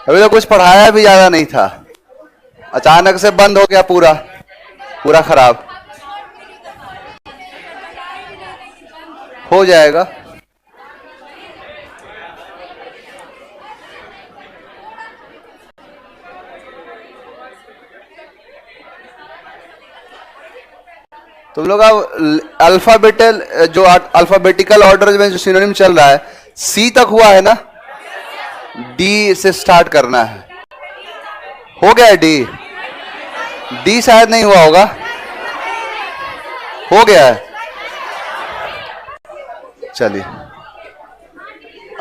अभी तो कुछ पढ़ाया भी ज्यादा नहीं था, अचानक से बंद हो गया, पूरा पूरा खराब हो जाएगा। तुम लोग अब अल्फाबेटल जो अल्फाबेटिकल ऑर्डर में जो सिनोनिम चल रहा है, सी तक हुआ है ना, डी से स्टार्ट करना है। हो गया है डी? डी शायद नहीं हुआ होगा, हो गया है। चलिए,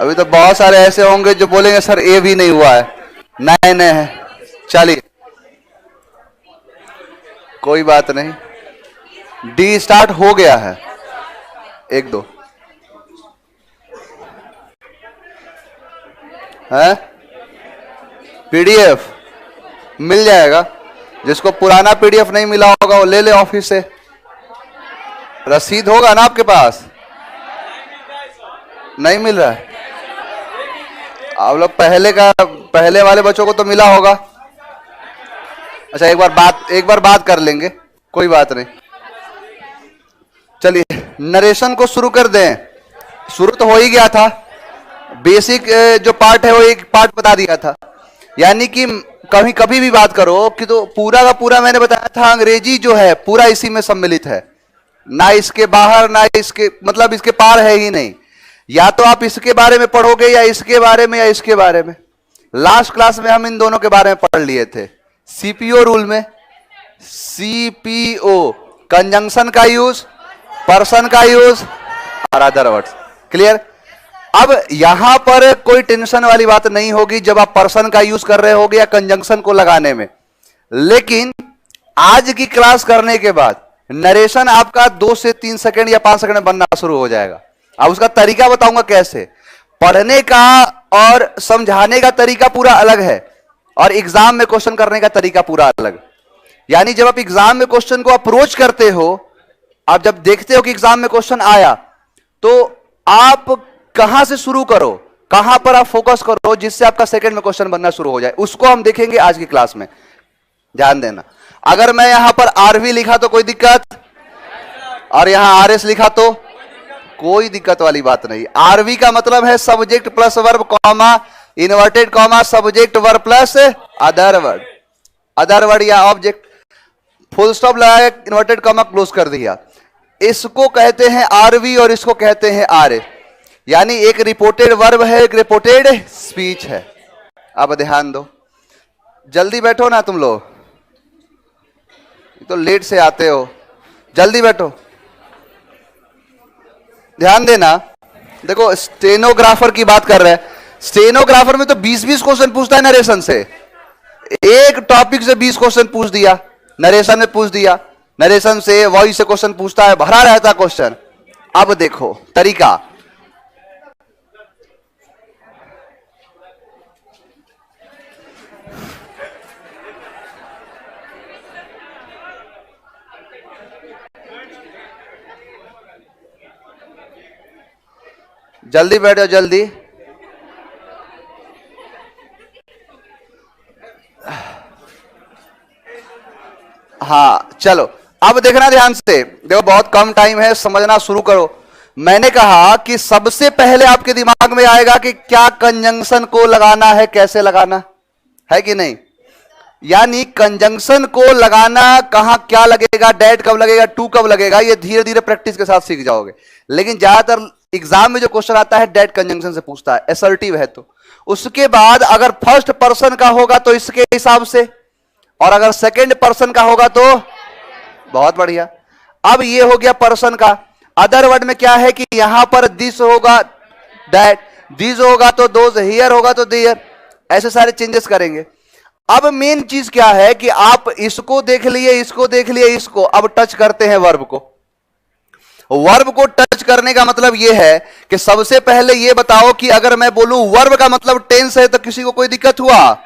अभी तो बहुत सारे ऐसे होंगे जो बोलेंगे सर ए भी नहीं हुआ है, नए नए है। चलिए कोई बात नहीं, डी स्टार्ट हो गया है। एक दो है, पीडीएफ मिल जाएगा। जिसको पुराना पीडीएफ नहीं मिला होगा वो ले ले ऑफिस से, रसीद होगा ना आपके पास? नहीं मिल रहा है? आप लोग पहले वाले बच्चों को तो मिला होगा। अच्छा, एक बार बात कर लेंगे, कोई बात नहीं। चलिए नरेशन को शुरू कर दें। शुरू तो हो ही गया था, बेसिक जो पार्ट है वो एक पार्ट बता दिया था। यानी कि कभी भी बात करो कि तो पूरा का पूरा मैंने बताया था, अंग्रेजी जो है पूरा इसी में सम्मिलित है, ना इसके बाहर ना इसके मतलब इसके पार है ही नहीं। या तो आप इसके बारे में पढ़ोगे या इसके बारे में या इसके बारे में। लास्ट क्लास में हम इन दोनों के बारे में पढ़ लिए थे। सीपीओ रूल में सीपीओ कंजंक्शन का यूज, पर्सन का यूज और अदर वर्ड्स। क्लियर? अब यहां पर कोई टेंशन वाली बात नहीं होगी जब आप पर्सन का यूज कर रहे होगे या कंजंक्शन को लगाने में। लेकिन आज की क्लास करने के बाद नरेशन आपका 2 से 3 सेकंड या 5 सेकंड में बनना शुरू हो जाएगा। अब उसका तरीका बताऊंगा कैसे। पढ़ने का और समझाने का तरीका पूरा अलग है और एग्जाम में क्वेश्चन करने का तरीका पूरा अलग। यानी जब आप एग्जाम में क्वेश्चन को अप्रोच करते हो, आप जब देखते हो कि एग्जाम में क्वेश्चन आया, तो आप कहां से शुरू करो, कहां पर आप फोकस करो जिससे आपका सेकंड में क्वेश्चन बनना शुरू हो जाए, उसको हम देखेंगे आज की क्लास में। ध्यान देना, अगर मैं यहां पर आरवी लिखा तो कोई दिक्कत, और यहां आरएस लिखा तो कोई दिक्कत वाली बात नहीं। आरवी का मतलब है subject plus verb comma inverted comma subject verb plus other word, other word या ऑब्जेक्ट, फुल स्टॉप लगाया, इन्वर्टेड कॉमा क्लोज कर दिया। इसको कहते हैं आरवी और इसको कहते हैं आरए। यानी एक रिपोर्टेड वर्ब है, एक रिपोर्टेड स्पीच है। अब ध्यान दो, जल्दी बैठो ना तुम लोग, तो लेट से आते हो, जल्दी बैठो। ध्यान देना, देखो स्टेनोग्राफर की बात कर रहे हैं। स्टेनोग्राफर में तो 20-20 क्वेश्चन पूछता है नरेशन से। एक टॉपिक से 20 क्वेश्चन पूछ दिया, नरेशन में पूछ दिया, नरेशन से वॉइस से क्वेश्चन पूछता है, भरा रहता क्वेश्चन। अब देखो तरीका, जल्दी बैठो जल्दी। हाँ चलो, अब देखना ध्यान से, देखो बहुत कम टाइम है, समझना शुरू करो। मैंने कहा कि सबसे पहले आपके दिमाग में आएगा कि क्या कंजंक्शन को लगाना है, कैसे लगाना है कि नहीं। यानी कंजंक्शन को लगाना कहां क्या लगेगा, डेट कब लगेगा, टू कब लगेगा, ये धीरे धीरे प्रैक्टिस के साथ सीख जाओगे। लेकिन ज्यादातर एग्जाम में जो क्वेश्चन आता है डेट कंजंक्शन से पूछता है, असर्टिव है तो। उसके बाद अगर फर्स्ट पर्सन का होगा तो इसके हिसाब से, और अगर सेकंड पर्सन का होगा तो बहुत बढ़िया। अब ये हो गया पर्सन का। अदर वर्ड में क्या है कि यहां पर दिस होगा दैट, दिस होगा तो दोज, हियर होगा तो देयर, ऐसे सारे चेंजेस करेंगे। अब मेन चीज क्या है कि आप इसको देख लिए, इसको देख लिए, इसको अब टच करते हैं वर्ब को। वर्ब को टच करने का मतलब यह है कि सबसे पहले यह बताओ कि अगर मैं बोलूं वर्ब का मतलब टेंस है तो किसी को कोई दिक्कत हुआ?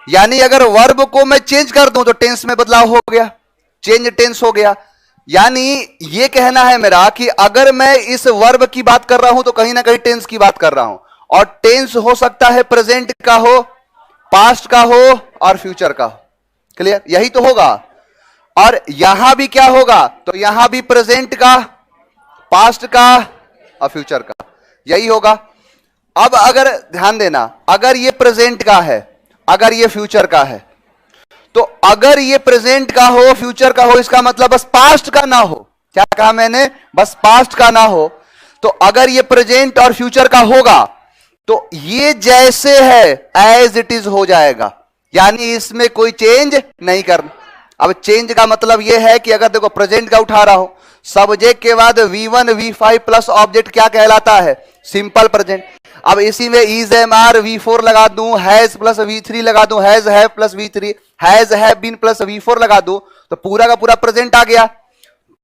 यानी अगर वर्ब को मैं चेंज कर दूं तो टेंस में बदलाव हो गया, चेंज टेंस हो गया। यानी यह कहना है मेरा कि अगर मैं इस वर्ब की बात कर रहा हूं तो कहीं ना कहीं टेंस की बात कर रहा हूं, और टेंस हो सकता है प्रेजेंट का हो, पास्ट का हो और फ्यूचर का हो। क्लियर, यही तो होगा। और यहां भी क्या होगा, तो यहां भी प्रेजेंट का, पास्ट का और फ्यूचर का, यही होगा। अब अगर ध्यान देना, अगर ये प्रेजेंट का है, अगर ये फ्यूचर का है, तो अगर ये प्रेजेंट का हो फ्यूचर का हो, इसका मतलब बस पास्ट का ना हो। क्या कहा मैंने, बस पास्ट का ना हो। तो अगर ये प्रेजेंट और फ्यूचर का होगा तो ये जैसे है एज इट इज हो जाएगा, यानी इसमें कोई चेंज नहीं करना। अब चेंज का मतलब यह है कि अगर देखो प्रेजेंट का उठा रहा हूं, सब्जेक्ट के बाद V1 V5 प्लस ऑब्जेक्ट क्या कहलाता है, सिंपल प्रेजेंट। अब इसी में इज एम आर V4 लगा दूं, हैज प्लस V3 लगा दूं, has have plus V3, has have been plus V4 लगा दूं, तो पूरा का पूरा प्रेजेंट आ गया।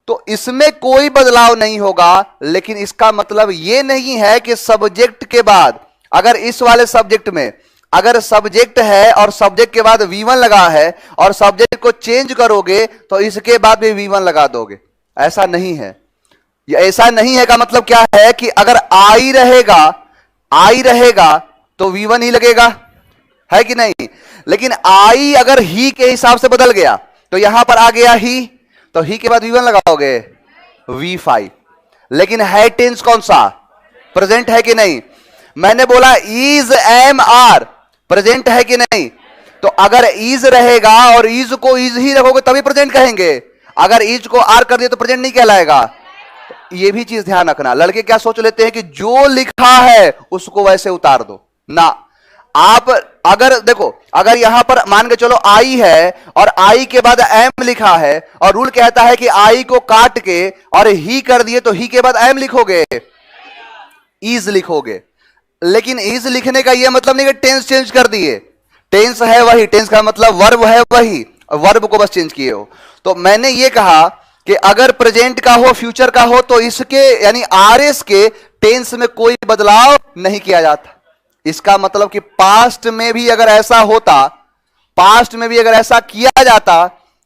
तो इसमें कोई बदलाव नहीं होगा। लेकिन इसका मतलब यह नहीं है कि सब्जेक्ट के बाद, अगर इस वाले सब्जेक्ट में अगर सब्जेक्ट है और सब्जेक्ट के बाद V1 लगा है और सब्जेक्ट को चेंज करोगे तो इसके बाद भी V1 लगा दोगे, ऐसा नहीं है। ऐसा नहीं है का मतलब क्या है कि अगर आई रहेगा तो V1 ही लगेगा, है कि नहीं। लेकिन आई अगर ही के हिसाब से बदल गया तो यहां पर आ गया ही, तो ही के बाद V1 लगाओगे V5। लेकिन है टेंस कौन सा, प्रेजेंट है कि नहीं। मैंने बोला इज एम आर प्रेजेंट है कि नहीं, तो अगर इज रहेगा और इज को इज ही रखोगे तभी प्रेजेंट कहेंगे, अगर इज को आर कर दिया तो प्रेजेंट नहीं कहलाएगा। ये भी चीज ध्यान रखना। लड़के क्या सोच लेते हैं कि जो लिखा है उसको वैसे उतार दो ना। आप अगर देखो, अगर यहां पर मान के चलो आई है और आई के बाद एम लिखा है और रूल कहता है कि आई को काट के और ही कर दिए तो ही के बाद एम लिखोगे, इज लिखोगे। लेकिन इज लिखने का यह मतलब नहीं कि टेंस चेंज कर दिए, टेंस है वही, टेंस का मतलब वर्ब है वही, वर्ब को बस चेंज किए हो। तो मैंने ये कहा कि अगर प्रेजेंट का हो फ्यूचर का हो तो इसके यानी आरएस के टेंस में कोई बदलाव नहीं किया जाता। इसका मतलब कि पास्ट में भी अगर ऐसा होता, पास्ट में भी अगर ऐसा किया जाता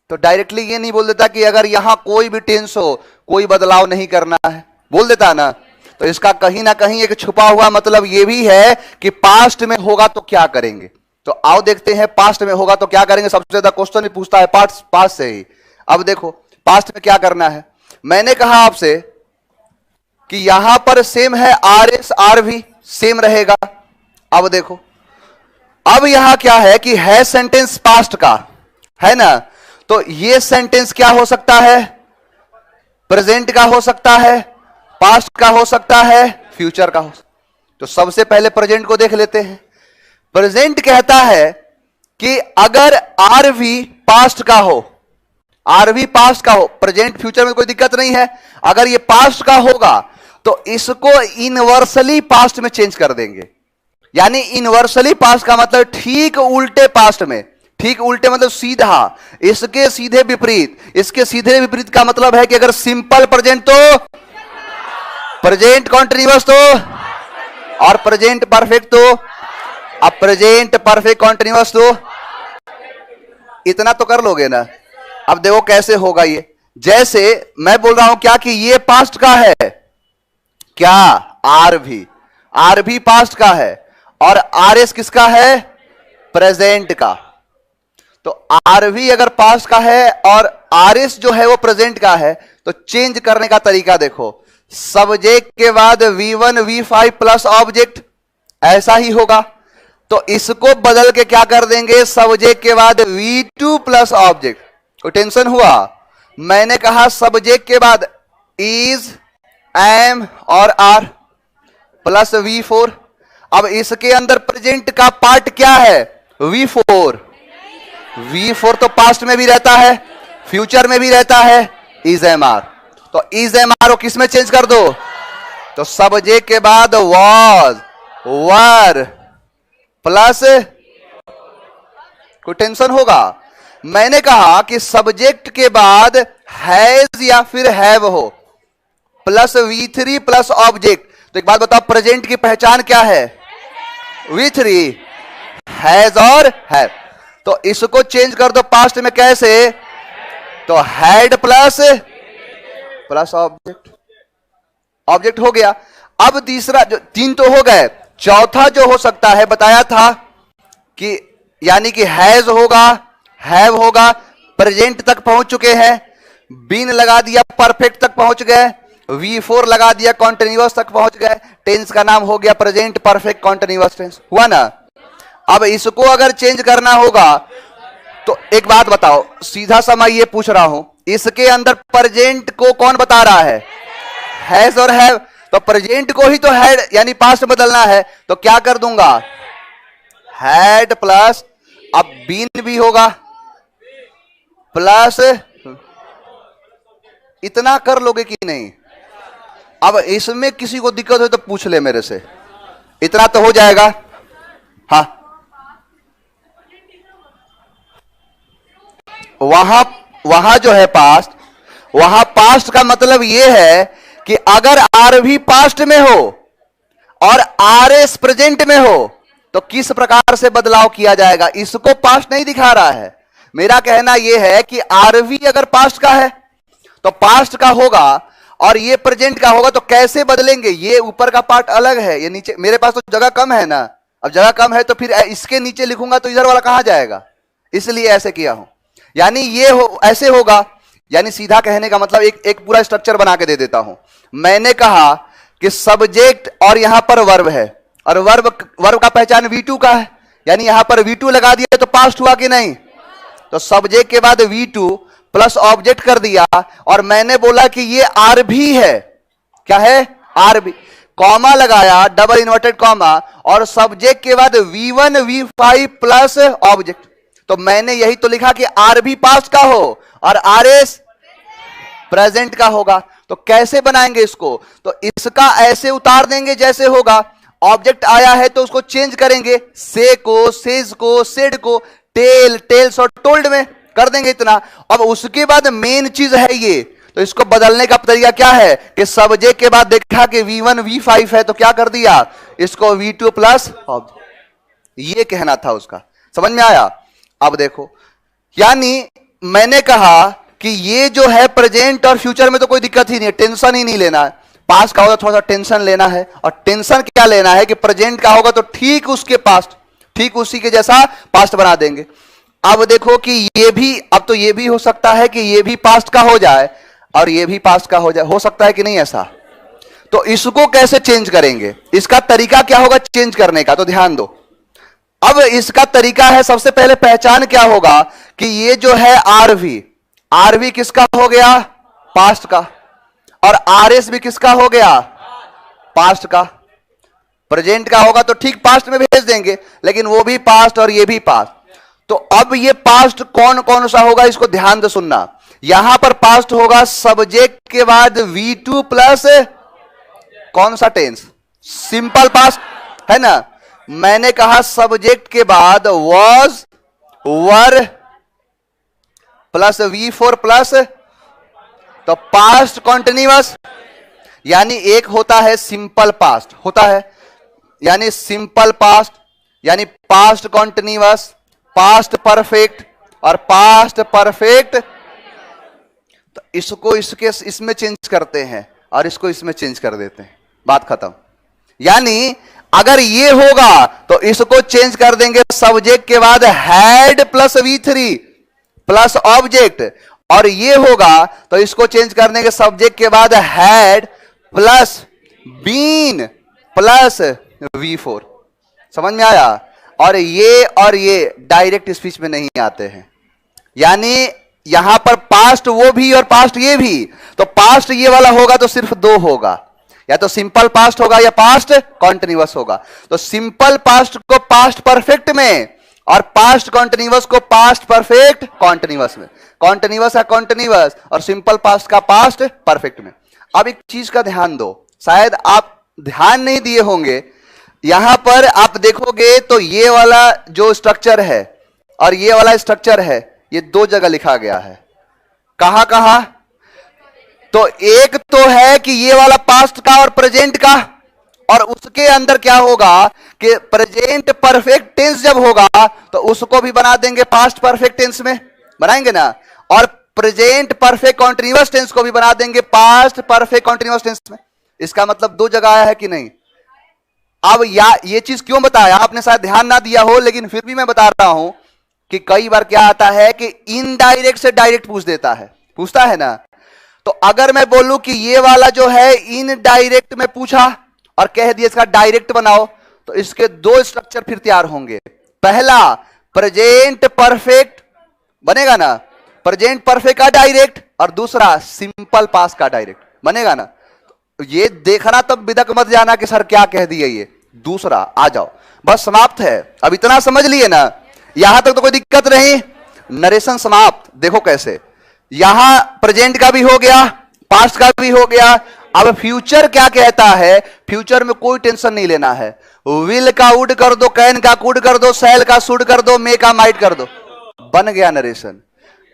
तो डायरेक्टली ये नहीं बोल देता कि अगर यहां कोई भी टेंस हो कोई बदलाव नहीं करना है, बोल देता ना। तो इसका कहीं ना कहीं एक छुपा हुआ मतलब यह भी है कि पास्ट में होगा तो क्या करेंगे। तो आओ देखते हैं पास्ट में होगा तो क्या करेंगे। सबसे ज्यादा क्वेश्चन भी पूछता है पास्ट से ही। अब देखो पास्ट में क्या करना है। मैंने कहा आपसे कि यहां पर सेम है, आर एस आर भी सेम रहेगा। अब देखो, अब यहां क्या है कि है सेंटेंस पास्ट का है ना, तो ये सेंटेंस क्या हो सकता है, प्रेजेंट का हो सकता है, पास्ट का हो सकता है, फ्यूचर का हो सकता है। तो सबसे पहले प्रेजेंट को देख लेते हैं। प्रेजेंट कहता है कि अगर आर भी पास्ट का हो, आर भी पास्ट का हो, प्रेजेंट फ्यूचर में कोई दिक्कत नहीं है। अगर ये पास्ट का होगा तो इसको इनवर्सली पास्ट में चेंज कर देंगे। यानी इनवर्सली पास्ट का मतलब ठीक उल्टे पास्ट में, ठीक उल्टे मतलब सीधा, इसके सीधे विपरीत। इसके सीधे विपरीत का मतलब है कि अगर सिंपल प्रेजेंट तो प्रेजेंट कॉन्टिन्यूअस तो, और प्रेजेंट परफेक्ट तो, अब प्रेजेंट परफेक्ट कॉन्टिन्यूअस तो, इतना तो कर लोगे ना। अब देखो कैसे होगा ये। जैसे मैं बोल रहा हूं क्या कि ये पास्ट का है, क्या आर भी पास्ट का है और आर एस किसका है, प्रेजेंट का। तो आर भी अगर पास्ट का है और आर एस जो है वो प्रेजेंट का है तो चेंज करने का तरीका देखो। सब्जेक्ट के बाद V1 V5 प्लस ऑब्जेक्ट, ऐसा ही होगा। तो इसको बदल के क्या कर देंगे, सब्जेक्ट के बाद V2 प्लस ऑब्जेक्ट। कोई टेंशन हुआ। मैंने कहा सब्जेक्ट के बाद इज एम और आर प्लस V4। अब इसके अंदर प्रेजेंट का पार्ट क्या है, V4। V4 तो पास्ट में भी रहता है, फ्यूचर में भी रहता है, इज एम आर। तो इज एम आर को किस में चेंज कर दो, तो सब्जेक्ट के बाद वॉज वर प्लस, कोई टेंशन होगा। मैंने कहा कि सब्जेक्ट के बाद हैज या फिर हैव हो प्लस V3 प्लस ऑब्जेक्ट। तो एक बात बताओ, प्रेजेंट की पहचान क्या है, V3, हैज और हैव। तो इसको चेंज कर दो पास्ट में, कैसे, तो हैड प्लस ऑब्जेक्ट, ऑब्जेक्ट हो गया। अब तीसरा जो, तीन तो हो गए, चौथा जो हो सकता है बताया था कि यानी कि हैज होगा, हैव होगा, प्रेजेंट तक पहुंच चुके हैं, बीन लगा दिया परफेक्ट तक पहुंच गए, V4 लगा दिया कॉन्टिन्यूअस तक पहुंच गए, टेंस का नाम हो गया प्रेजेंट परफेक्ट कॉन्टिन्यूअस टेंस। हुआ ना? अब इसको अगर चेंज करना होगा तो एक बात बताओ, सीधा सा मैं ये पूछ रहा हूं, इसके अंदर प्रेजेंट को कौन बता रहा है? हैज और हैव। तो प्रेजेंट को ही तो हैड यानी पास्ट बदलना है, तो क्या कर दूंगा? हैड प्लस, अब बीन भी होगा प्लस, इतना कर लोगे कि नहीं? अब इसमें किसी को दिक्कत हो तो पूछ ले मेरे से, इतना तो हो जाएगा। हाँ, वहां जो है पास्ट, वहां पास्ट का मतलब यह है कि अगर आर भी पास्ट में हो और आर एस प्रेजेंट में हो तो किस प्रकार से बदलाव किया जाएगा, इसको पास्ट नहीं दिखा रहा है। मेरा कहना यह है कि आरवी अगर पास्ट का है तो पास्ट का होगा और ये प्रेजेंट का होगा, तो कैसे बदलेंगे? ये ऊपर का पार्ट अलग है, ये नीचे, मेरे पास तो जगह कम है ना, अब जगह कम है तो फिर इसके नीचे लिखूंगा तो इधर वाला कहां जाएगा, इसलिए ऐसे किया हूं। यानी ये ऐसे होगा, यानी सीधा कहने का मतलब एक पूरा स्ट्रक्चर बना के दे देता हूं। मैंने कहा कि सब्जेक्ट और यहां पर वर्ब है, और वर्ब का पहचान V2 का है, यानी यहां पर V2 लगा दिया तो पास्ट हुआ कि नहीं? तो सब्जेक्ट के बाद V2 प्लस ऑब्जेक्ट कर दिया, और मैंने बोला कि ये आर भी है। क्या है? आर भी, कॉमा लगाया, डबल इन्वर्टेड कॉमा, और सब्जेक्ट के बाद V1 V5 प्लस ऑब्जेक्ट। तो मैंने यही तो लिखा कि आर भी पास्ट का हो और आर एस प्रेजेंट का होगा। तो कैसे बनाएंगे इसको? तो इसका ऐसे उतार देंगे जैसे होगा, ऑब्जेक्ट आया है तो उसको चेंज करेंगे, से को, सेज को, सेड को टेल, टेल्स और टोल्ड में कर देंगे इतना। अब उसके बाद मेन चीज है ये, तो इसको बदलने का तरीका क्या है कि सब्जेक्ट के बाद देखा कि V1 V5 है तो क्या कर दिया, इसको V2 प्लस ऑब्जेक्ट, ये कहना था उसका। समझ में आया? अब देखो, यानी मैंने कहा कि ये जो है प्रेजेंट और फ्यूचर में तो कोई दिक्कत ही नहीं है, टेंशन ही नहीं लेना है। पास्ट का होगा थोड़ा सा टेंशन लेना है, और टेंशन क्या लेना है कि प्रेजेंट का होगा तो ठीक उसके पास्ट, ठीक उसी के जैसा पास्ट बना देंगे। अब देखो कि ये भी, अब तो ये भी हो सकता है कि ये भी पास्ट का हो जाए और ये भी पास्ट का हो जाए, हो सकता है कि नहीं ऐसा? तो इसको कैसे चेंज करेंगे, इसका तरीका क्या होगा चेंज करने का? तो ध्यान दो, अब इसका तरीका है, सबसे पहले पहचान क्या होगा कि ये जो है आरवी, आरवी किसका हो गया? पास्ट का, और आरएस भी किसका हो गया? पास्ट का। प्रेजेंट का होगा तो ठीक पास्ट में भेज देंगे, लेकिन वो भी पास्ट और ये भी पास्ट। तो अब ये पास्ट कौन कौन सा होगा, इसको ध्यान से सुनना। यहां पर पास्ट होगा सब्जेक्ट के बाद V2 प्लस कौन सा टेंस? सिंपल पास्ट है ना। मैंने कहा सब्जेक्ट के बाद was, were plus V4 plus, तो पास्ट कॉन्टिन्यूअस, यानी एक होता है सिंपल पास्ट, होता है यानी सिंपल पास्ट, यानी पास्ट कॉन्टिन्यूअस, पास्ट परफेक्ट और पास्ट परफेक्ट। तो इसको इसमें चेंज करते हैं और इसको इसमें चेंज कर देते हैं, बात खत्म। यानी अगर ये होगा तो इसको चेंज कर देंगे सब्जेक्ट के बाद had plus V3 plus object, और ये होगा तो इसको चेंज करने के सब्जेक्ट के बाद had plus been plus V4। समझ में आया? और ये डायरेक्ट स्पीच में नहीं आते हैं, यानी यहां पर पास्ट वो भी और पास्ट ये भी, तो पास्ट ये वाला होगा तो सिर्फ दो होगा, या तो सिंपल पास्ट होगा या पास्ट कॉन्टिन्यूअस होगा। तो सिंपल पास्ट को पास्ट परफेक्ट में और पास्ट कॉन्टिन्यूअस को पास्ट परफेक्ट कॉन्टिन्यूअस में, कॉन्टिन्यूअस है कॉन्टिन्यूअस और सिंपल पास्ट का पास्ट परफेक्ट में। अब एक चीज का ध्यान दो, शायद आप ध्यान नहीं दिए होंगे, यहां पर आप देखोगे तो ये वाला जो स्ट्रक्चर है और ये वाला स्ट्रक्चर है, ये दो जगह लिखा गया है। कहां कहां? तो एक तो है कि ये वाला पास्ट का और प्रेजेंट का, और उसके अंदर क्या होगा कि प्रेजेंट परफेक्ट टेंस जब होगा तो उसको भी बना देंगे पास्ट परफेक्ट टेंस में, बनाएंगे ना, और प्रेजेंट परफेक्ट कॉन्टिन्यूअस टेंस को भी बना देंगे पास्ट परफेक्ट कॉन्टिन्यूअस टेंस में। इसका मतलब दो जगह आया है कि नहीं? अब ये चीज क्यों बताया आपने, शायद ध्यान ना दिया हो, लेकिन फिर भी मैं बता रहा हूं कि कई बार क्या आता है कि इनडायरेक्ट से डायरेक्ट पूछता है ना। तो अगर मैं बोलूं कि ये वाला जो है इनडायरेक्ट में पूछा और कह दिया इसका डायरेक्ट बनाओ, तो इसके दो स्ट्रक्चर फिर तैयार होंगे। पहला प्रेजेंट परफेक्ट बनेगा ना, प्रेजेंट परफेक्ट का डायरेक्ट, और दूसरा सिंपल पास्ट का डायरेक्ट बनेगा ना। तो ये देखना तब बिदक मत जाना कि सर क्या कह दिया ये दूसरा, आ जाओ बस समाप्त है। अब इतना समझ लिए ना, यहां तक तो कोई दिक्कत नहीं, नरेशन समाप्त। देखो कैसे, यहां प्रेजेंट का भी हो गया, पास्ट का भी हो गया। अब फ्यूचर क्या कहता है, फ्यूचर में कोई टेंशन नहीं लेना है। विल का वुड कर दो, कैन का कुड कर दो, सेल का शुड कर दो, मे का माइट कर दो, बन गया नरेशन।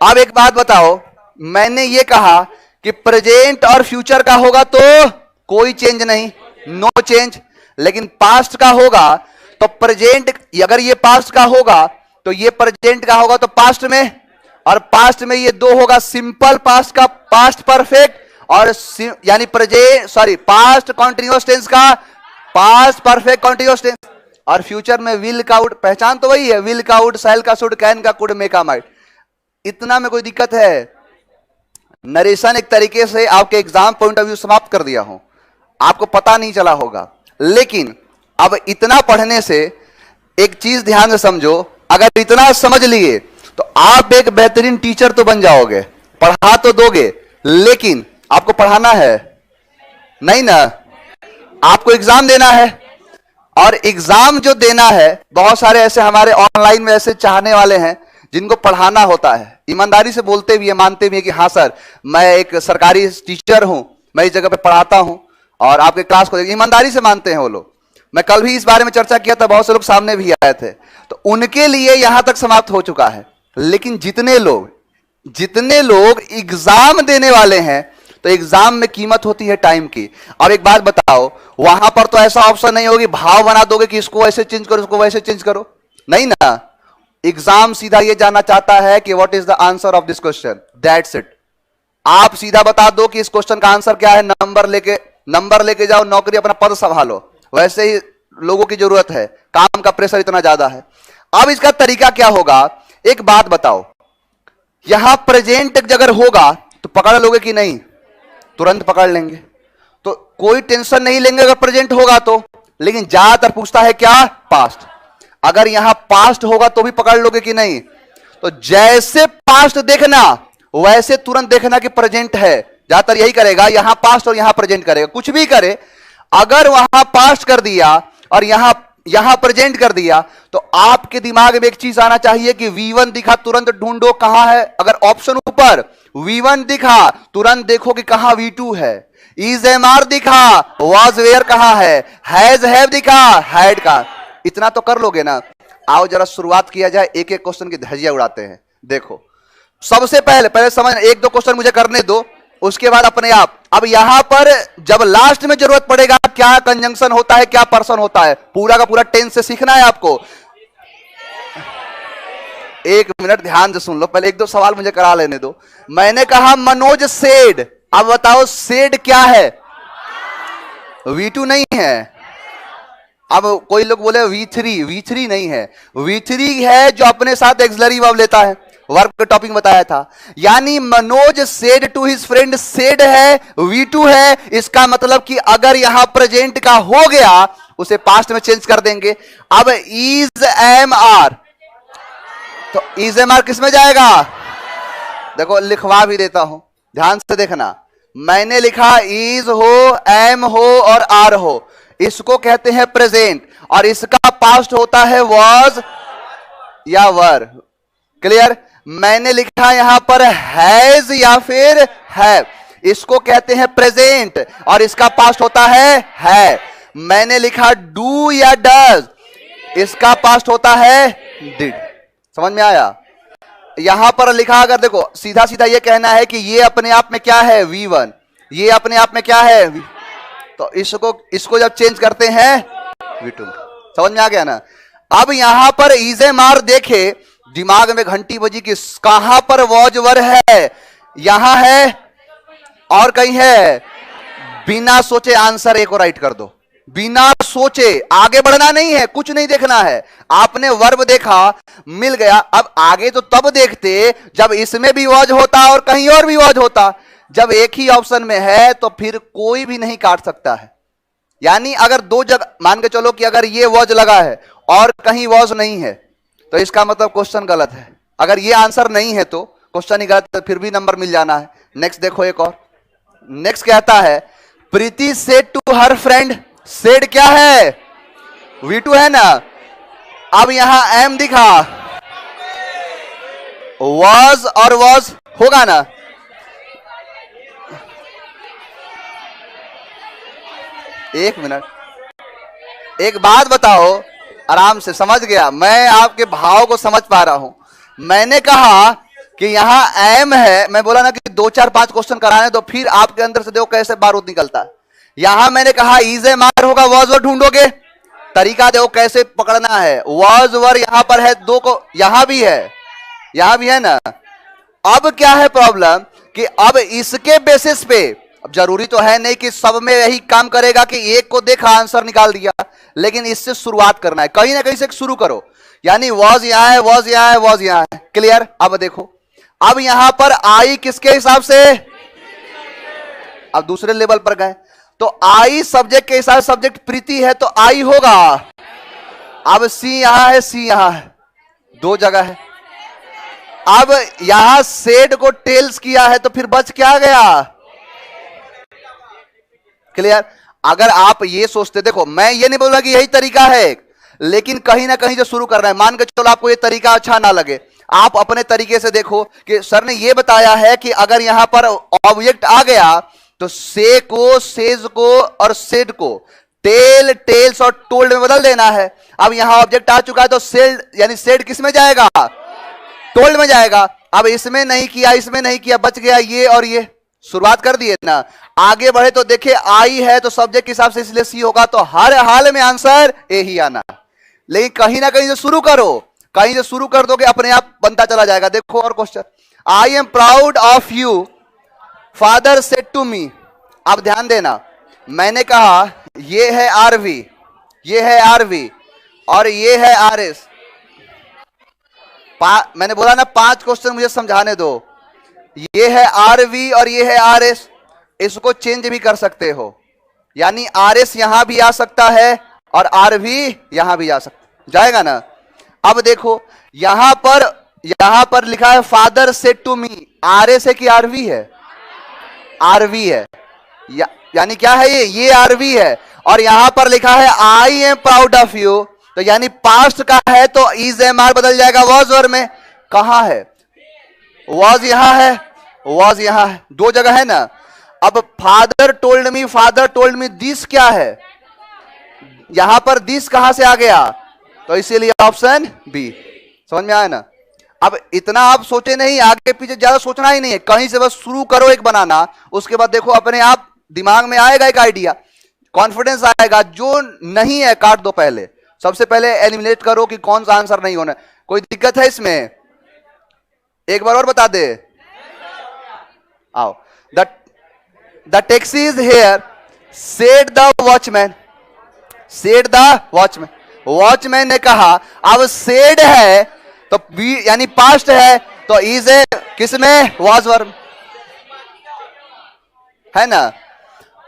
अब एक बात बताओ, मैंने ये कहा कि प्रेजेंट और फ्यूचर का होगा तो कोई चेंज नहीं, नो चेंज। लेकिन पास्ट का होगा तो प्रेजेंट, अगर ये पास्ट का होगा तो ये प्रेजेंट का होगा तो पास्ट में, और पास्ट में ये दो होगा, सिंपल पास्ट का पास्ट परफेक्ट, और यानी पास्ट कॉन्टिन्यूअस टेंस का पास्ट परफेक्ट कॉन्टिन्यूअस टेंस, और फ्यूचर में विल का वुड, पहचान तो वही है, विल का वुड, सेल का शुड, कैन का कुड, मे का माइट। इतना में कोई दिक्कत है? नरेशन एक तरीके से आपके एग्जाम पॉइंट ऑफ व्यू समाप्त कर दिया हूं, आपको पता नहीं चला होगा। लेकिन अब इतना पढ़ने से एक चीज ध्यान से समझो, अगर इतना समझ लिए तो आप एक बेहतरीन टीचर तो बन जाओगे, पढ़ा तो दोगे, लेकिन आपको पढ़ाना है नहीं ना, आपको एग्जाम देना है। और एग्जाम जो देना है, बहुत सारे ऐसे हमारे ऑनलाइन में ऐसे चाहने वाले हैं जिनको पढ़ाना होता है, ईमानदारी से बोलते भी है, मानते भी है कि हाँ सर मैं एक सरकारी टीचर हूं, मैं इस जगह पे पढ़ाता हूं, और आपके क्लास को ईमानदारी से मानते हैं वो लोग। मैं कल भी इस बारे में चर्चा किया था, बहुत से लोग सामने भी आए थे, तो उनके लिए यहां तक समाप्त हो चुका है। लेकिन जितने लोग एग्जाम देने वाले हैं, तो एग्जाम में कीमत होती है टाइम की। अब एक बात बताओ, वहां पर तो ऐसा ऑप्शन नहीं होगी, भाव बना दोगे कि इसको ऐसे चेंज करो, इसको वैसे चेंज करो, नहीं ना। एग्जाम सीधा ये जानना चाहता है कि what is the answer of this question, that's it. आप सीधा बता दो कि इस क्वेश्चन का आंसर क्या है, नंबर लेके जाओ, नौकरी, अपना पद संभालो। वैसे ही लोगों की जरूरत है, काम का प्रेशर इतना ज्यादा है। अब इसका तरीका क्या होगा, एक बात बताओ, यहां प्रेजेंट अगर होगा तो पकड़ लोगे कि नहीं? तुरंत पकड़ लेंगे, तो कोई टेंशन नहीं लेंगे अगर प्रेजेंट होगा तो। लेकिन ज्यादातर पूछता है क्या, पास्ट। अगर यहां पास्ट होगा तो भी पकड़ लोगे कि नहीं? तो जैसे पास्ट देखना वैसे तुरंत देखना कि प्रेजेंट है। ज्यादातर यही करेगा, यहां पास्ट और यहां प्रेजेंट करेगा, कुछ भी करे। अगर वहां पास्ट कर दिया और यहां प्रेजेंट कर दिया, तो आपके दिमाग में एक चीज आना चाहिए कि V1 दिखा, तुरंत ढूंढो कहां है। अगर ऑप्शन ऊपर V1 दिखा, तुरंत देखो कि कहां V2 है। इज एमआर दिखा, वाज वेयर कहां है, हैज हैव दिखा, हैड का। इतना तो कर लोगे ना। आओ जरा शुरुआत किया जाए, एक एक क्वेश्चन की धज्जियां उड़ाते हैं। देखो, सबसे पहले समझ, एक दो क्वेश्चन मुझे करने दो, उसके बाद अपने आप। अब यहां पर जब लास्ट में जरूरत पड़ेगा, क्या कंजंक्शन होता है, क्या पर्सन होता है, पूरा का पूरा टेंस से सीखना है आपको। एक मिनट ध्यान से सुन लो, पहले एक दो सवाल मुझे करा लेने दो। मैंने कहा मनोज सेड, अब बताओ सेड क्या है? V2 नहीं है। अब कोई लोग बोले V3 नहीं है, V3 है जो अपने साथ एक्सिलरी वर्ब लेता है, वर्ब का टॉपिक बताया था। यानी Manoj said to his friend, said है, V2 है। इसका मतलब कि अगर यहां प्रेजेंट का हो गया, उसे पास्ट में चेंज कर देंगे। अब इज एम आर, तो इज एम आर किस में जाएगा? देखो लिखवा भी देता हूं, ध्यान से देखना। मैंने लिखा इज हो, एम हो और आर हो, इसको कहते हैं प्रेजेंट, और इसका पास्ट होता है वाज या वर। क्लियर? मैंने लिखा यहां पर हैज या फिर हैव, इसको कहते हैं प्रेजेंट, और इसका पास्ट होता है। मैंने लिखा डू या डज, इसका पास्ट होता है डिड। समझ में आया? यहां पर लिखा, अगर देखो सीधा सीधा ये कहना है कि ये अपने आप में क्या है, V1, ये अपने आप में क्या है, तो इसको जब चेंज करते हैं V2। समझ में आ गया ना? अब यहां पर इज एम आर देखे, दिमाग में घंटी बजी कि कहां पर वॉज वर है, यहां है और कहीं है, बिना सोचे आंसर एक और राइट कर दो, बिना सोचे आगे बढ़ना नहीं है, कुछ नहीं देखना है। आपने वर्ब देखा, मिल गया। अब आगे तो तब देखते जब इसमें भी वॉज होता और कहीं और भी वॉज होता। जब एक ही ऑप्शन में है तो फिर कोई भी नहीं काट सकता है। यानी अगर दो जगह मान के चलो कि अगर ये वॉज लगा है और कहीं वॉज नहीं है तो इसका मतलब क्वेश्चन गलत है। अगर ये आंसर नहीं है तो क्वेश्चन ही गलत है, फिर भी नंबर मिल जाना है। नेक्स्ट देखो एक और। नेक्स्ट कहता है Preeti said to her friend. Said क्या है? V2 है ना। अब यहां एम दिखा, वॉज और वॉज होगा ना। एक मिनट, एक बात बताओ, आराम से समझ गया, मैं आपके भाव को समझ पा रहा हूं। मैंने कहा कि यहां एम है, मैं बोला ना कि 2 4 5 क्वेश्चन कराने तो फिर आपके अंदर से देखो कैसे बारूद निकलता है। यहां मैंने कहा इज ए मार होगा, वॉज वर ढूंढोगे, तरीका देखो कैसे पकड़ना है। वॉज वर यहां पर है, दो को यहां भी है ना। अब क्या है प्रॉब्लम कि अब इसके बेसिस पे, अब जरूरी तो है नहीं कि सब में यही काम करेगा कि एक को देखा आंसर निकाल दिया, लेकिन इससे शुरुआत करना है, कहीं ना कहीं से शुरू करो। यानी वॉज यहां है, वॉज यहां है, वॉज यहां है। क्लियर? अब देखो, अब यहां पर आई किसके हिसाब से, अब दूसरे लेवल पर गए तो आई सब्जेक्ट के हिसाब से, सब्जेक्ट प्रीति है तो आई होगा। अब सी यहां है, सी यहां है, दो जगह है। अब यहां सेड को टेल्स किया है तो फिर बच क्या गया? क्लियर? अगर आप ये सोचते, देखो मैं ये नहीं बोलूंगा कि यही तरीका है, लेकिन कहीं ना कहीं जो शुरू कर रहे हैं, मान के चलो आपको ये तरीका अच्छा ना लगे, आप अपने तरीके से देखो कि सर ने ये बताया है कि अगर यहां पर ऑब्जेक्ट आ गया तो से को, सेज को और सेड को टेल, टेल्स और टोल्ड में बदल देना है। अब यहां ऑब्जेक्ट आ चुका है तो सेड यानी सेड किस में जाएगा? टोल्ड में जाएगा। अब इसमें नहीं किया, इसमें नहीं किया, बच गया ये और ये। शुरुआत कर दिए ना, आगे बढ़े तो देखे आई है तो सब्जेक्ट के हिसाब से इसलिए सी होगा, तो हर हाल में आंसर ए ही आना। लेकिन कहीं ना कहीं से शुरू करो, कहीं से शुरू कर दोगे अपने आप बनता चला जाएगा। देखो और question, I am proud of you father said to me. अब ध्यान देना, मैंने कहा ये है आरवी, ये है आरवी और ये है आरएस। मैंने बोला ना 5 क्वेश्चन मुझे समझाने दो। ये है आरवी और ये है आरएस, इसको चेंज भी कर सकते हो, यानी आरएस यहां भी आ सकता है और आरवी यहां भी आ सकता, जाएगा ना। अब देखो यहां पर लिखा है father said to me, RS है कि आरवी है? आरवी है, यानी क्या है ये आरवी है। और यहां पर लिखा है आई एम प्राउड ऑफ यू, तो यानी पास्ट का है तो इज एम आर बदल जाएगा वॉज वर में। कहां है? वॉज यहां है, वॉज यहां है, दो जगह है ना। अब फादर टोल्ड मी दिस क्या है? यहां पर दिस कहां से आ गया? तो इसीलिए ऑप्शन बी। समझ में आया ना? अब इतना आप सोचे नहीं, आगे पीछे ज्यादा सोचना ही नहीं है, कहीं से बस शुरू करो एक बनाना, उसके बाद देखो अपने आप दिमाग में आएगा एक आइडिया, कॉन्फिडेंस आएगा। जो नहीं है काट दो, पहले सबसे पहले एलिमिनेट करो कि कौन सा आंसर नहीं होना। कोई दिक्कत है इसमें? एक बार और बता दे। आओ, the taxi is here said the watchman, said the watchman, watchman ने कहा। अब सेड है तो बी यानी पास्ट है तो इज ए किस में? वॉज वर्ब है ना,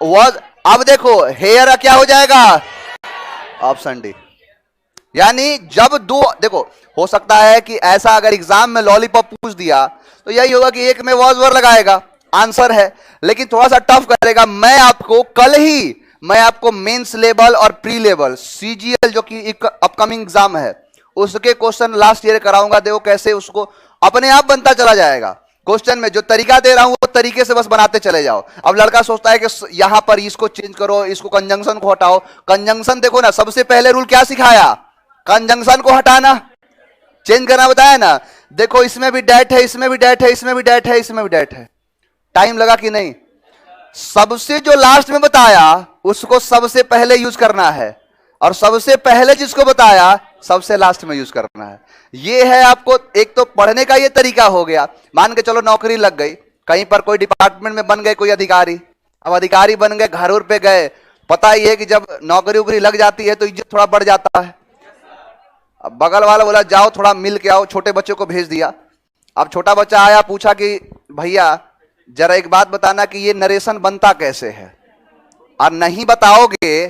वॉज। अब देखो हेयर क्या हो जाएगा? Option D. यानी जब दो, देखो हो सकता है कि ऐसा अगर एग्जाम में लॉलीपॉप पूछ दिया तो यही होगा कि एक में वॉज वर्ब लगाएगा, आंसर है, लेकिन थोड़ा सा टफ करेगा। मैं आपको मेंस लेवल और प्री लेवल सीजीएल जो कि अपकमिंग एग्जाम है उसके क्वेश्चन लास्ट ईयर कराऊंगा। देखो कैसे उसको अपने आप बनता चला जाएगा। क्वेश्चन में जो तरीका दे रहा हूं वो तरीके से बस बनाते चले जाओ। अब लड़का सोचता है कि यहां पर इसको चेंज करो, इसको कंजंक्शन को हटाओ। कंजंक्शन देखो ना, सबसे पहले रूल क्या सिखाया? कंजंक्शन को हटाना, चेंज करना बताया ना। देखो इसमें भी डेट है, इसमें भी डेट है, इसमें भी डेट है, इसमें भी डेट है। टाइम लगा कि नहीं? सबसे जो लास्ट में बताया उसको सबसे पहले यूज करना है, और सबसे पहले जिसको बताया सबसे लास्ट में यूज करना है। ये है आपको एक तो पढ़ने का ये तरीका हो गया। मान के चलो नौकरी लग गई, कहीं पर कोई डिपार्टमेंट में बन गए कोई अधिकारी, अब अधिकारी बन गए, घर पे गए, पता ही है कि जब नौकरी उकरी लग जाती है तो इज्जत थोड़ा बढ़ जाता है। अब बगल वाला बोला जाओ थोड़ा मिल के आओ, छोटे बच्चे को भेज दिया। अब छोटा बच्चा आया, पूछा कि भैया जरा एक बात बताना कि ये नरेशन बनता कैसे है, और नहीं बताओगे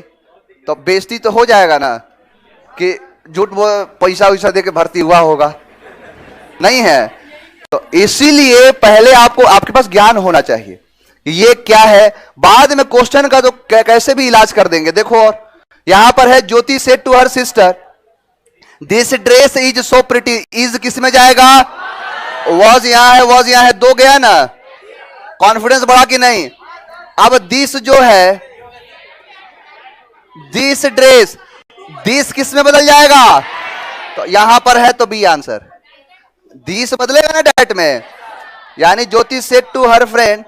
तो बेइज्जती तो हो जाएगा ना, कि झूठ वो पैसा वैसा दे के भर्ती हुआ होगा, नहीं है। तो इसीलिए पहले आपको आपके पास ज्ञान होना चाहिए कि ये क्या है। बाद में क्वेश्चन का तो कैसे भी इलाज कर देंगे। देखो यहां पर है, Jyoti said to her sister this dress is so pretty. Is किस में जाएगा? वॉज यहां है, वॉज यहां है, दो गया ना, कॉन्फिडेंस बढ़ा कि नहीं। अब दिस जो है, दिस ड्रेस, दिस किस में बदल जाएगा? तो यहां पर है तो बी आंसर। दिस बदलेगा ना डैट में, यानी Jyoti said to her friend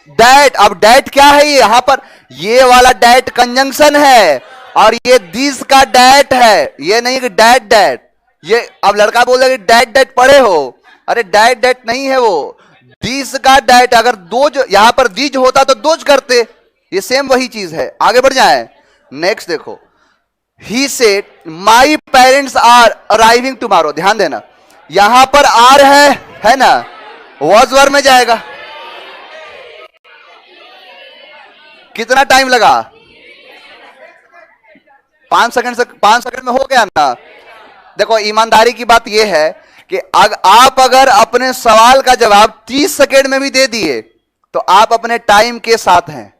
that. अब डैट क्या है? ये यहां पर ये वाला डैट कंजंक्शन है और ये दिस का डैट है, ये नहीं कि डैट डैट। ये अब लड़का बोले कि डैट डैट पढ़े हो, अरे डैट डैट नहीं है वो, दिस का डैट। अगर दोज यहां पर दीज होता तो दोज करते, ये सेम वही चीज है। आगे बढ़ जाए, नेक्स्ट देखो, he said my parents are arriving tomorrow. ध्यान देना, यहां पर आर है ना, वॉज वर में जाएगा। कितना टाइम लगा? 5 सेकंड से 5 सेकंड में हो गया ना। देखो ईमानदारी की बात यह है कि आप अगर अपने सवाल का जवाब 30 सेकंड में भी दे दिए तो आप अपने टाइम के साथ हैं।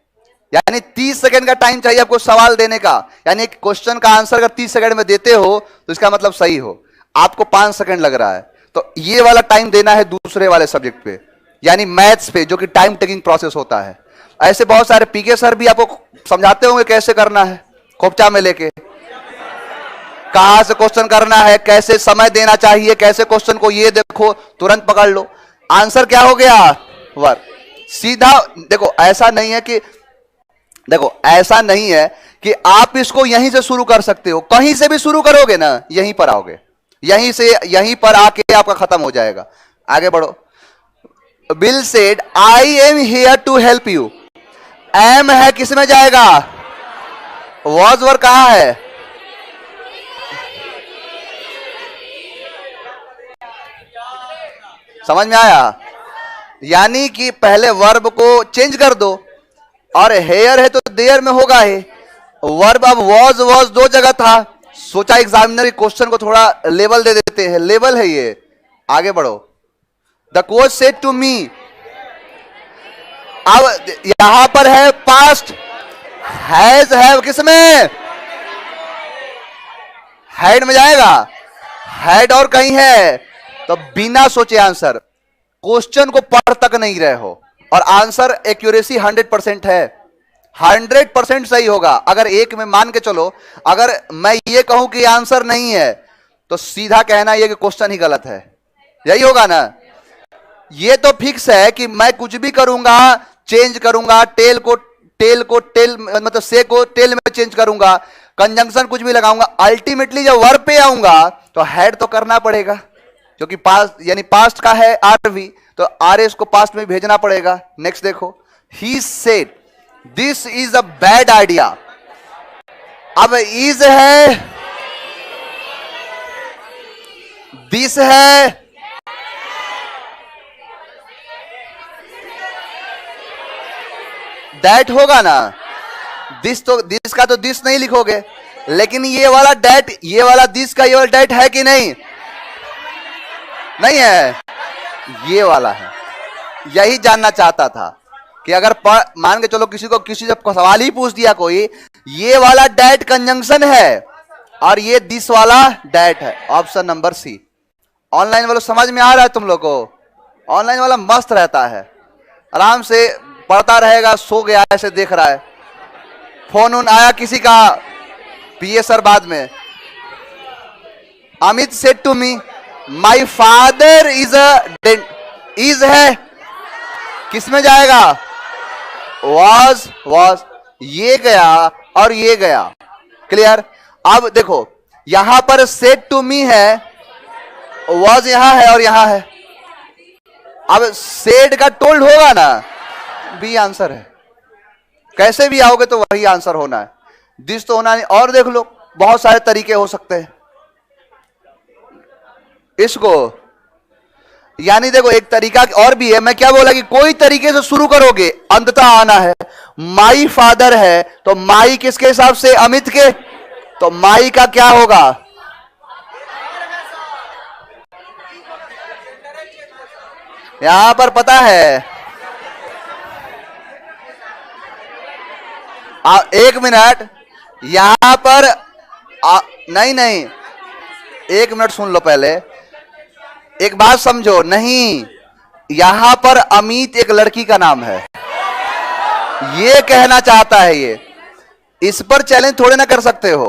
यानी 30 सेकंड का टाइम चाहिए आपको सवाल देने का, यानी क्वेश्चन का आंसर अगर 30 सेकंड में देते हो तो इसका मतलब सही हो। आपको 5 सेकंड लग रहा है तो ये वाला टाइम देना है दूसरे वाले सब्जेक्ट पे, यानी मैथ्स पे, जो कि टाइम टेकिंग प्रोसेस होता है। ऐसे बहुत सारे पीके सर भी आपको समझाते होंगे कैसे करना है, खोपचा में लेके कहां से क्वेश्चन करना है, कैसे समय देना चाहिए, कैसे क्वेश्चन को ये देखो तुरंत पकड़ लो। आंसर क्या हो गया? वर। सीधा देखो, ऐसा नहीं है कि देखो ऐसा नहीं है कि आप इसको यहीं से शुरू कर सकते हो, कहीं से भी शुरू करोगे ना यहीं पर आओगे, यहीं से यहीं पर आके आपका खत्म हो जाएगा। आगे बढ़ो। Bill said I am here to help you. Am है किस में जाएगा? वॉज वर कहां है? समझ में आया? यानी कि पहले वर्ब को चेंज कर दो, और हेयर है तो देयर में होगा ही वर्ब। अब वॉज दो जगह था, सोचा एग्जामिनर क्वेश्चन को थोड़ा लेवल दे देते हैं, लेवल है ये। आगे बढ़ो। The coach said to me. अब यहां पर है पास्ट, हैज है किसमें? हैड में जाएगा, हैड और कहीं है तो बिना सोचे आंसर। क्वेश्चन को पढ़ तक नहीं रहे हो और आंसर एक्यूरेसी 100% है, 100% सही होगा। अगर एक में मान के चलो, अगर मैं ये कहूं कि आंसर नहीं है तो सीधा कहना यह कि क्वेश्चन ही गलत है, यही होगा ना। ये तो फिक्स है कि मैं कुछ भी करूंगा, चेंज करूंगा, टेल को टेल मतलब से को टेल में चेंज करूंगा, कंजंक्शन कुछ भी लगाऊंगा, अल्टीमेटली जब वर्ब पे आऊंगा तो हेड तो करना पड़ेगा, क्योंकि पास्ट यानी पास्ट का है आरवी, तो आरएस को पास्ट में भेजना पड़ेगा। नेक्स्ट देखो, he said this is a bad idea. अब इज है, दिस है, दैट होगा ना। दिस तो दिस का तो दिस नहीं लिखोगे, लेकिन ये वाला दैट, ये वाला दिस का ये वाला दैट है कि नहीं? नहीं है, ये वाला है। यही जानना चाहता था कि अगर मान के चलो किसी जब सवाल ही पूछ दिया कोई, ये वाला डैट कंजंक्शन है और ये दिस वाला डैट है, ऑप्शन नंबर सी। ऑनलाइन वालों समझ में आ रहा है तुम लोग को? ऑनलाइन वाला मस्त रहता है, आराम से पढ़ता रहेगा, सो गया ऐसे देख रहा है। फोन उन आया किसी का, पीए सर बाद में। Amit said to me my father is a, is है किस में जाएगा? was ये गया और ये गया। क्लियर? अब देखो यहां पर सेड टू मी है, was यहां है और यहां है। अब सेड का टोल्ड होगा ना, बी आंसर है। कैसे भी आओगे तो वही आंसर होना है, दिस तो होना नहीं। और देख लो, बहुत सारे तरीके हो सकते हैं इसको, यानी देखो एक तरीका और भी है। मैं क्या बोला कि कोई तरीके से शुरू करोगे अंततः आना है। माई फादर है तो माई किसके हिसाब से? अमित के। तो माई का क्या होगा? यहां पर पता है, एक मिनट, यहां पर नहीं, एक मिनट सुन लो पहले, एक बात समझो। नहीं, यहां पर अमित एक लड़की का नाम है, ये कहना चाहता है ये। इस पर चैलेंज थोड़े ना कर सकते हो।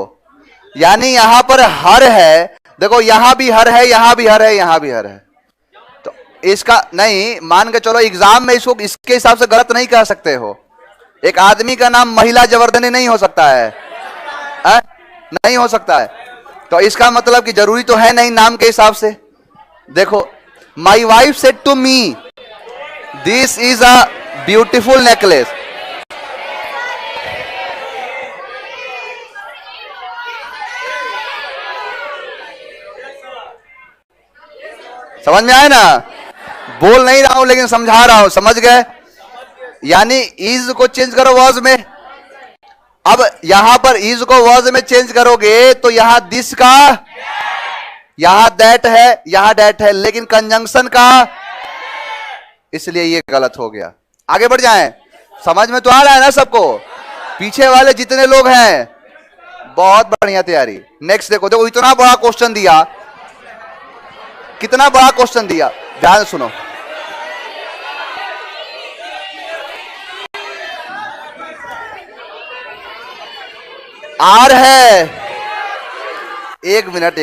यानी यहां पर हर है, देखो यहां भी हर है, यहां भी हर है, यहां भी हर है। तो इसका नहीं मान के चलो, एग्जाम में इसको इसके हिसाब से गलत नहीं कह सकते हो। एक आदमी का नाम महिला जवर्दनी नहीं हो सकता है, नहीं हो सकता है। तो इसका मतलब कि जरूरी तो है नहीं नाम के हिसाब से। देखो, my wife said to me this is a beautiful necklace. समझ में आया ना? बोल नहीं रहा हूं लेकिन समझा रहा हूं, समझ गए? यानी इज को चेंज करो वर्ज में। अब यहां पर इज को वर्ज में चेंज करोगे तो यहां दिस का, यहां दैट है, यहां दैट है, लेकिन कंजंक्शन का, इसलिए ये गलत हो गया। आगे बढ़ जाएं। समझ में तो आ रहा है ना सबको? पीछे वाले जितने लोग हैं, बहुत बढ़िया तैयारी। नेक्स्ट देखो, देखो इतना बड़ा क्वेश्चन दिया, कितना बड़ा क्वेश्चन दिया, ध्यान सुनो। आर है, एक मिनट,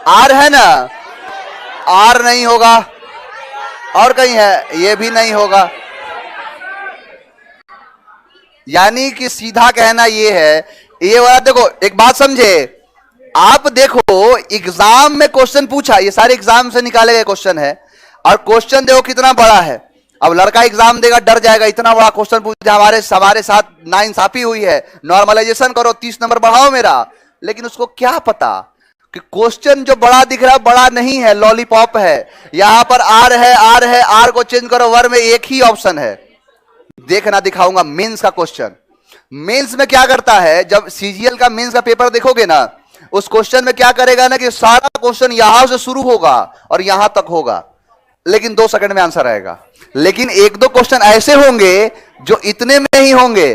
आर है ना? आर नहीं होगा, और कहीं है, ये भी नहीं होगा। यानी कि सीधा कहना ये है, ये वाला देखो, एक बात समझे आप। देखो एग्जाम में क्वेश्चन पूछा, ये सारे एग्जाम से निकाले गए क्वेश्चन है, और क्वेश्चन देखो कितना बड़ा है। अब लड़का एग्जाम देगा डर जाएगा, इतना बड़ा क्वेश्चन पूछा, हमारे साथ नाइंसाफी हुई है, नॉर्मलाइजेशन करो, 30 नंबर बढ़ाओ मेरा। लेकिन उसको क्या पता कि क्वेश्चन जो बड़ा दिख रहा है बड़ा नहीं है, लॉलीपॉप है। यहां पर आर है, आर है, आर को चेंज करो, वर में एक ही ऑप्शन है। देखना, दिखाऊंगा मेंस का क्वेश्चन। मेंस में क्या करता है, जब सीजीएल का मेंस का पेपर देखोगे ना, उस क्वेश्चन में क्या करेगा ना कि सारा क्वेश्चन यहां से शुरू होगा और यहां तक होगा, लेकिन 2 सेकंड में आंसर आएगा। लेकिन 1-2 क्वेश्चन ऐसे होंगे जो इतने में ही होंगे,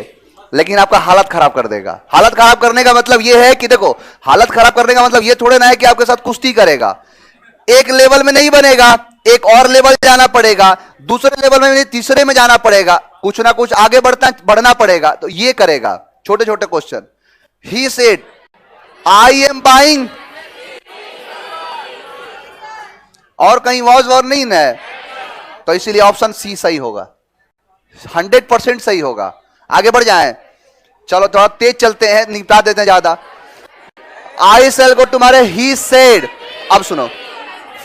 लेकिन आपका हालत खराब कर देगा। हालत खराब करने का मतलब यह है कि देखो, हालत खराब करने का मतलब यह थोड़े ना है कि आपके साथ कुश्ती करेगा। एक लेवल में नहीं बनेगा, एक और लेवल जाना पड़ेगा, दूसरे लेवल में नहीं, तीसरे में जाना पड़ेगा, कुछ ना कुछ आगे बढ़ना पड़ेगा। तो ये करेगा छोटे छोटे question. He said I am buying, और कहीं वॉज वॉर नहीं है, तो इसीलिए ऑप्शन सी सही होगा, 100% सही होगा। आगे बढ़ जाएं, चलो थोड़ा तेज चलते हैं, निपटा देते हैं ज्यादा। आई सेल को तुम्हारे ही सेड। अब सुनो,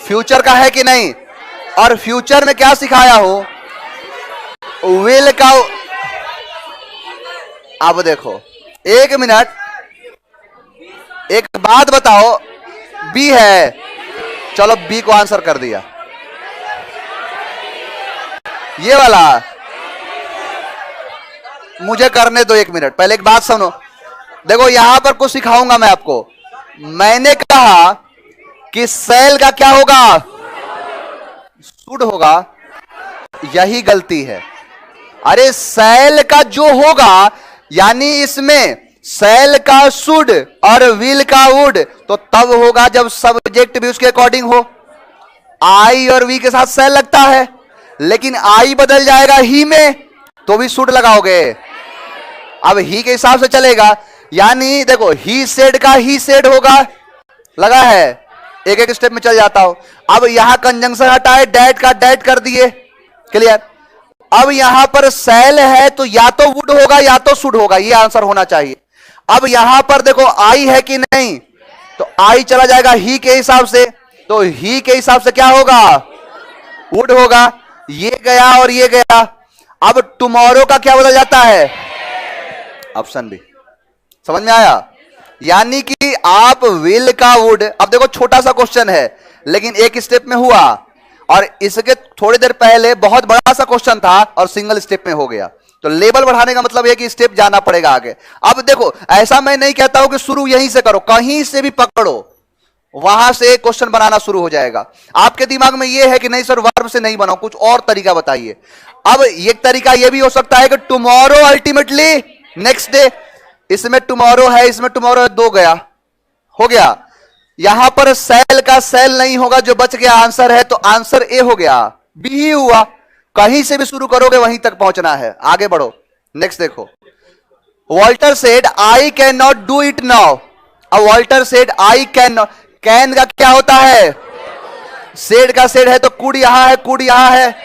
फ्यूचर का है कि नहीं, और फ्यूचर में क्या सिखाया हो, विल का। अब देखो, एक मिनट, एक बात बताओ, बी है, चलो बी को आंसर कर दिया। ये वाला मुझे करने दो, 1 मिनट पहले एक बात सुनो। देखो यहां पर कुछ सिखाऊंगा मैं आपको। मैंने कहा कि सेल का क्या होगा, शुड होगा, यही गलती है। अरे सेल का जो होगा, यानी इसमें सेल का शुड और विल का वुड तो तब होगा जब सब्जेक्ट भी उसके अकॉर्डिंग हो। आई और वी के साथ सेल लगता है, लेकिन आई बदल जाएगा ही में तो भी शुड लगाओगे। अब ही के हिसाब से चलेगा, यानी देखो ही सेड का ही सेड होगा, लगा है, एक एक स्टेप में चल जाता हूं। अब यहां कंजंक्शन हटाए, डैट का डैट कर दिए, क्लियर। अब यहां पर सेल है तो या तो वुड होगा या तो शुड होगा, ये आंसर होना चाहिए। अब यहां पर देखो आई है कि नहीं, तो आई चला जाएगा ही के हिसाब से, तो ही के हिसाब से क्या होगा, वुड होगा। ये गया और ये गया। अब टुमारो का क्या बदल जाता है? Option B. समझ में आया? यानी कि आप विल का वुड, अब देखो छोटा सा क्वेश्चन है लेकिन एक स्टेप में हुआ, और इसके थोड़ी देर पहले बहुत बड़ा सा क्वेश्चन था और सिंगल स्टेप में हो गया। तो लेवल बढ़ाने का मतलब है कि स्टेप जाना पड़ेगा आगे। अब देखो, ऐसा मैं नहीं कहता हूं कि शुरू यहीं से करो, कहीं से भी पकड़ो, वहां से क्वेश्चन बनाना शुरू हो जाएगा। आपके दिमाग में यह है कि नहीं सर वर्ब से नहीं बनाओ, कुछ और तरीका बताइए। अब एक तरीका यह भी हो सकता है कि टुमारो अल्टीमेटली नेक्स्ट डे, इसमें टुमारो है, इसमें टुमारो है, दो गया, हो गया। यहां पर सेल का सेल नहीं होगा, जो बच गया आंसर है, तो आंसर ए हो गया, बी ही हुआ। कहीं से भी शुरू करोगे वहीं तक पहुंचना है, आगे बढ़ो। नेक्स्ट देखो, Walter said I can not do it now. अब Walter said I can not, can का क्या होता है? सेड का सेड है, तो कुड यहां है, कुड यहां है,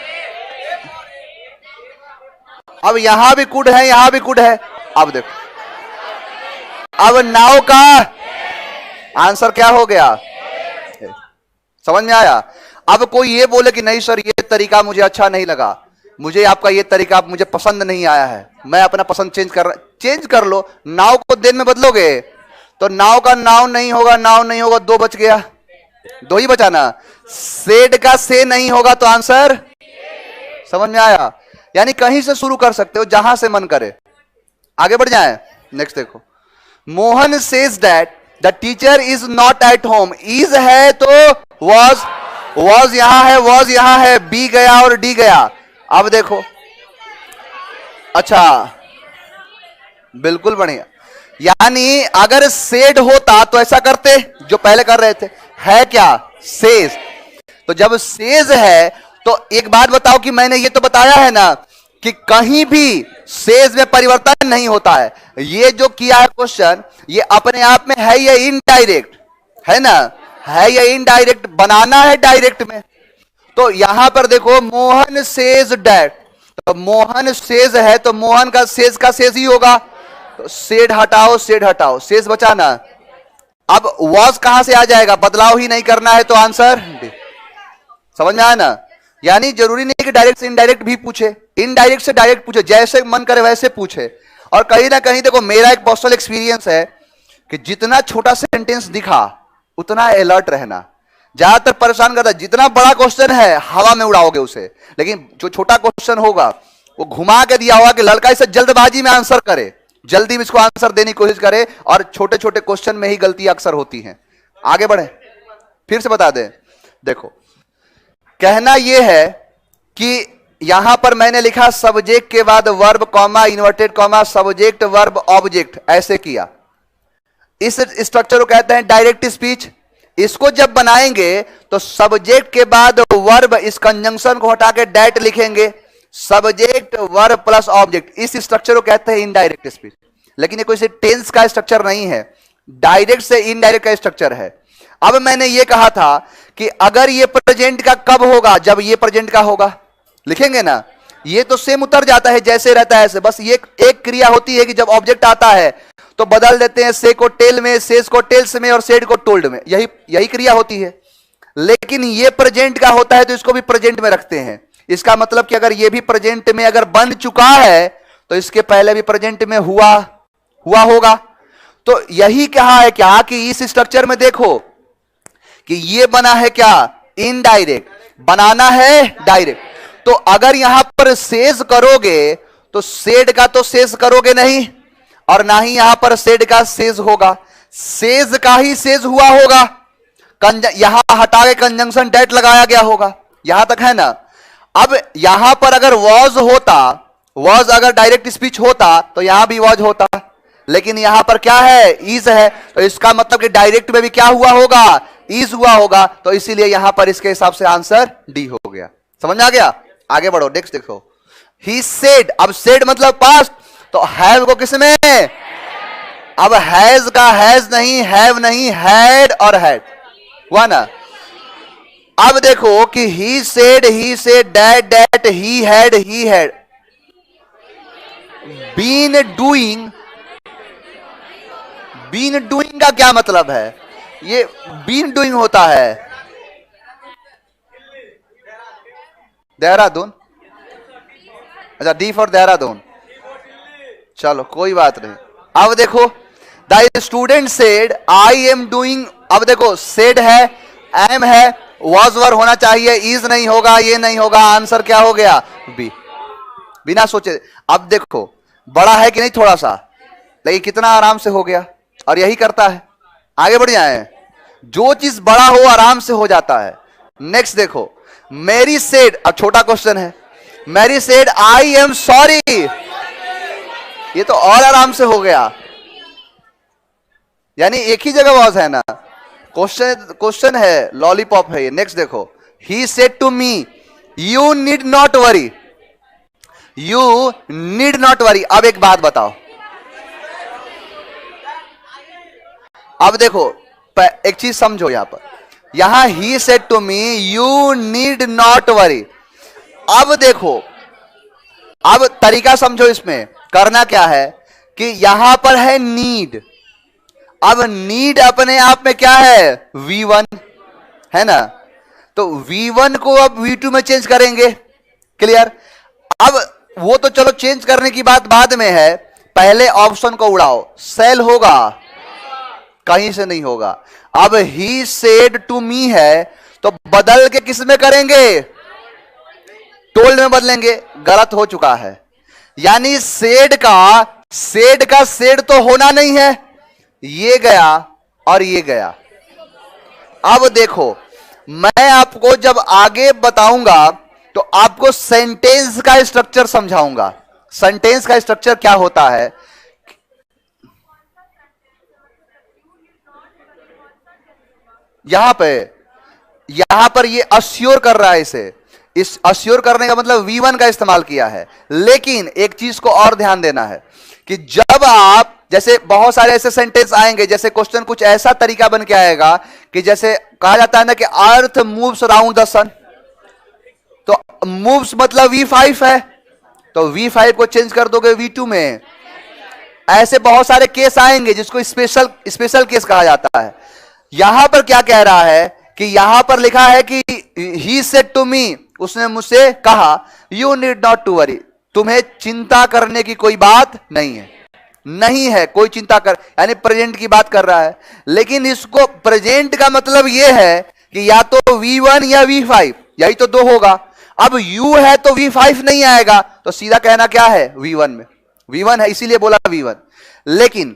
अब यहां भी कुड है, यहां भी कुड है। अब देखो, अब नाउ का आंसर क्या हो गया? समझ में आया? अब कोई ये बोले कि नहीं सर ये तरीका मुझे अच्छा नहीं लगा, मुझे आपका ये तरीका मुझे पसंद नहीं आया है, मैं अपना पसंद चेंज कर लो। नाउ को देन में बदलोगे तो नाउ का नाउ नहीं होगा, नाउ नहीं होगा, दो बच गया, दो ही बचाना। सेड का से नहीं होगा तो आंसर, समझ में आया? यानी कहीं से शुरू कर सकते हो, जहां से मन करे। आगे बढ़ जाए। नेक्स्ट देखो, Mohan says that the teacher is not at home. Is है तो वॉज यहां है, वॉज यहां है, बी गया और डी गया। अब देखो, अच्छा बिल्कुल बढ़िया। यानी अगर सेड होता तो ऐसा करते जो पहले कर रहे थे, है क्या? सेज। तो जब सेज है तो एक बात बताओ कि मैंने ये तो बताया है ना कि कहीं भी सेज में परिवर्तन नहीं होता है। ये जो किया है क्वेश्चन, ये अपने आप में है या इनडायरेक्ट है ना? है या इनडायरेक्ट? बनाना है डायरेक्ट में। तो यहां पर देखो, मोहन सेज डैट, तो मोहन सेज है तो मोहन का सेज ही होगा, तो सेड हटाओ, सेड हटाओ, सेज बचाना। अब वॉज कहां से आ जाएगा? बदलाव ही नहीं करना है तो आंसर डी। समझ में आया ना? यानी जरूरी नहीं कि डायरेक्ट से इनडायरेक्ट भी पूछे, इनडायरेक्ट से डायरेक्ट पूछे, जैसे मन करे वैसे पूछे। और कहीं ना कहीं देखो, मेरा एक पर्सनल एक्सपीरियंस है कि जितना छोटा सेंटेंस दिखा उतना अलर्ट रहना। ज्यादातर परेशान करता है, जितना बड़ा क्वेश्चन है हवा में उड़ाओगे उसे, लेकिन जो छोटा क्वेश्चन होगा वो घुमा के दिया होगा कि लड़का इसे जल्दबाजी में आंसर करे, जल्दी में इसको आंसर देने की कोशिश करे, और छोटे छोटे क्वेश्चन में ही गलती अक्सर होती है। आगे बढ़े, फिर से बता दें। देखो, कहना यह है कि यहां पर मैंने लिखा सब्जेक्ट के बाद verb comma inverted comma subject verb object, ऐसे किया। इस स्ट्रक्चर को कहते हैं डायरेक्ट स्पीच। इसको जब बनाएंगे तो सब्जेक्ट के बाद वर्ब, इस कंजंक्शन को हटा के डैट लिखेंगे, सब्जेक्ट वर्ब प्लस ऑब्जेक्ट। इस स्ट्रक्चर को कहते हैं इनडायरेक्ट स्पीच। लेकिन ये कोई से टेंस का स्ट्रक्चर नहीं है, डायरेक्ट से इनडायरेक्ट का स्ट्रक्चर है। अब मैंने ये कहा था कि अगर ये प्रेजेंट का कब होगा? जब ये प्रेजेंट का होगा, लिखेंगे ना, ये तो सेम उतर जाता है जैसे रहता है ऐसे। बस ये एक क्रिया होती है कि जब ऑब्जेक्ट आता है तो बदल देते हैं, से को टेल में, सेज को टेल्स में और सेड को टोल्ड में, यही क्रिया होती है। लेकिन ये प्रेजेंट का होता है तो इसको भी प्रेजेंट में रखते हैं। इसका मतलब कि अगर ये भी प्रेजेंट में अगर बन चुका है तो इसके पहले भी प्रेजेंट में हुआ होगा। तो यही कहा है क्या कि इस स्ट्रक्चर में देखो कि ये बना है क्या? इनडायरेक्ट, बनाना है डायरेक्ट। तो अगर यहां पर सेज करोगे तो सेड का तो सेज करोगे नहीं, और ना ही यहां पर सेड का सेज होगा, सेज का ही सेज हुआ होगा। यहां हटा के कंजंक्शन डेट लगाया गया होगा, यहां तक है ना? अब यहां पर अगर वॉज होता, वॉज अगर डायरेक्ट स्पीच होता तो यहां भी वॉज होता, लेकिन यहां पर क्या है? इज है। तो इसका मतलब कि डायरेक्ट में भी क्या हुआ होगा? इज हुआ होगा। तो इसीलिए यहां पर इसके हिसाब से आंसर डी हो गया। समझ में आ गया? आगे बढ़ो, नेक्स्ट देखो, ही सेड। अब सेड मतलब पास्ट, तो हैव को किसमें? अब हैज का हैज नहीं, हैव नहीं, हैड और हैड हुआ ना। अब देखो कि he said that he had been doing. Been doing का क्या मतलब है? ये बीन डूइंग होता है देहरादून, अच्छा, डी फॉर देहरादून, चलो कोई बात नहीं। अब देखो, the student said I am doing, अब देखो सेड है, एम है, वॉज वर होना चाहिए, इज नहीं होगा, ये नहीं होगा, आंसर क्या हो गया? बी, बिना सोचे। अब देखो बड़ा है कि नहीं थोड़ा सा, लेकिन कितना आराम से हो गया, और यही करता है। आगे बढ़ जाए, जो चीज बड़ा हो आराम से हो जाता है। नेक्स्ट देखो, मैरी सेड, अब छोटा क्वेश्चन है, Mary said I am sorry, ये तो और आराम से हो गया, यानी एक ही जगह वॉज है ना, क्वेश्चन है, लॉलीपॉप है ये। नेक्स्ट देखो, he said to me you need not worry, you need not worry. अब एक बात बताओ, अब देखो एक चीज समझो यहां पर, यहां he said to me you need not worry. अब देखो, अब तरीका समझो, इसमें करना क्या है कि यहां पर है नीड, अब नीड अपने आप में क्या है? V1 है ना, तो V1 को अब V2 में चेंज करेंगे। क्लियर? अब वो तो चलो चेंज करने की बात बाद में है, पहले ऑप्शन को उड़ाओ। सेल होगा? कहीं से नहीं होगा। अब ही सेड टू मी है, तो बदल के किस में करेंगे? टोल्ड में बदलेंगे। गलत हो चुका है, यानी सेड का सेड तो होना नहीं है, ये गया और ये गया। अब देखो, मैं आपको जब आगे बताऊंगा तो आपको सेंटेंस का स्ट्रक्चर समझाऊंगा। सेंटेंस का स्ट्रक्चर क्या होता है, यहां पर ये अस्योर कर रहा है, इस अस्योर करने का मतलब V1 का इस्तेमाल किया है। लेकिन एक चीज को और ध्यान देना है कि जब आप, जैसे बहुत सारे ऐसे सेंटेंस आएंगे, जैसे क्वेश्चन कुछ ऐसा तरीका बन के आएगा कि जैसे कहा जाता है ना कि अर्थ मूव्स अराउंड द सन, तो मूव्स मतलब V5 है, तो V5 को चेंज कर दोगे V2 में। ऐसे बहुत सारे केस आएंगे जिसको स्पेशल केस कहा जाता है। यहां पर क्या कह रहा है कि यहां पर लिखा है कि ही सेड टू मी, उसने मुझसे कहा, you need not to worry, तुम्हें चिंता करने की कोई बात नहीं है कोई चिंता कर, यानी प्रेजेंट की बात कर रहा है। लेकिन इसको प्रेजेंट का मतलब यह है कि या तो V1 या V5, यही तो दो होगा। अब U है तो V5 नहीं आएगा, तो सीधा कहना क्या है? V1 में V1 है, इसीलिए बोला V1। लेकिन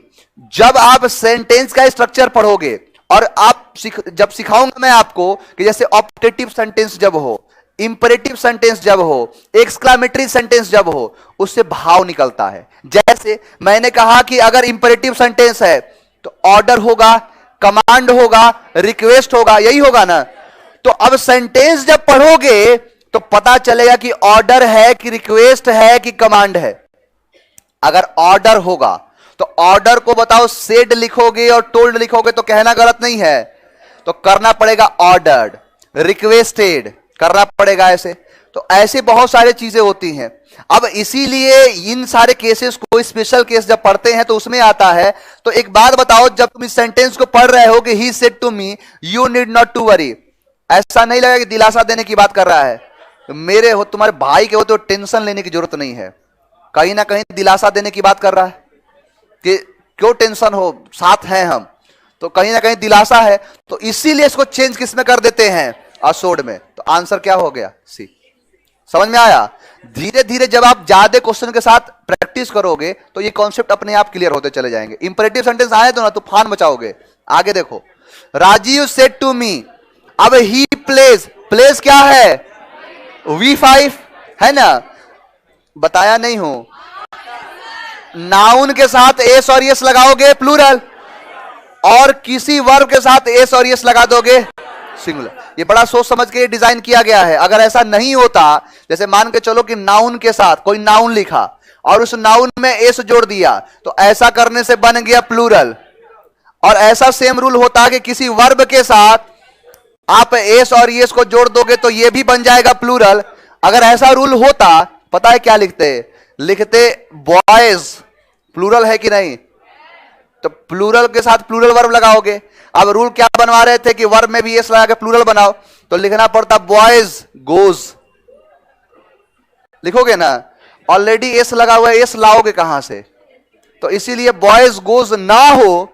जब आप सेंटेंस का स्ट्रक्चर पढ़ोगे, और आप जब सिखाऊंगा मैं आपको कि जैसे ऑप्टेटिव सेंटेंस जब हो, इंपरेटिव सेंटेंस जब हो, एक्सक्लामेटरी सेंटेंस जब हो, उससे भाव निकलता है। जैसे मैंने कहा कि अगर इंपरेटिव सेंटेंस है तो ऑर्डर होगा, कमांड होगा, रिक्वेस्ट होगा, यही होगा ना। तो अब सेंटेंस जब पढ़ोगे तो पता चलेगा कि ऑर्डर है कि रिक्वेस्ट है कि कमांड है। अगर ऑर्डर होगा तो ऑर्डर को बताओ, सेड लिखोगे और टोल्ड लिखोगे तो कहना गलत नहीं है, तो करना पड़ेगा ऑर्डर्ड, रिक्वेस्टेड करना पड़ेगा ऐसे। तो ऐसे बहुत सारी चीजें होती हैं। अब इसीलिए इन सारे केसेस को, स्पेशल केस जब पढ़ते हैं तो उसमें आता है। तो एक बात बताओ, जब तुम इस सेंटेंस को पढ़ रहे हो कि he said to me you need not to worry, ऐसा नहीं लगा कि दिलासा देने की बात कर रहा है? मेरे हो, तुम्हारे भाई के हो तो टेंशन लेने की जरूरत नहीं है, कहीं ना कहीं दिलासा देने की बात कर रहा है कि क्यों टेंशन हो, साथ हैं हम, तो कहीं ना कहीं दिलासा है। तो इसीलिए इसको चेंज किस में कर देते हैं? असोर्ड में। तो आंसर क्या हो गया? सी। समझ में आया? धीरे धीरे जब आप ज्यादा क्वेश्चन के साथ प्रैक्टिस करोगे तो ये कॉन्सेप्ट अपने आप क्लियर होते चले जाएंगे। इंपरेटिव सेंटेंस आए तो ना तूफान मचाओगे। आगे देखो, राजीव सेड टू मी, अब ही प्लेज, प्लेज क्या है? V5 है ना, बताया नहीं हूं। नाउन के साथ एस और यस लगाओगे प्लूरल, और किसी वर्ब के साथ एस और यस लगा दोगे सिंगुलर। ये बड़ा सोच समझ के डिजाइन किया गया है। अगर ऐसा नहीं होता, जैसे मान के चलो कि नाउन के साथ कोई नाउन लिखा और उस नाउन में एस जोड़ दिया, तो ऐसा करने से बन गया प्लूरल। और ऐसा सेम रूल होता कि किसी वर्ब के साथ आप एस और यस को जोड़ दोगे तो ये भी बन जाएगा प्लूरल। अगर ऐसा रूल होता, पता है क्या लिखते बॉयज, प्लूरल है कि नहीं, तो प्लूरल के साथ प्लूरल वर्ब लगाओगे। अब रूल क्या बनवा रहे थे कि वर्ब में भी एस लगा के प्लूरल बनाओ, तो लिखना पड़ता बॉयज गोज, लिखोगे ना। ऑलरेडी एस लगा हुआ है, एस लाओगे कहां से? तो इसीलिए बॉयज गोज ना हो,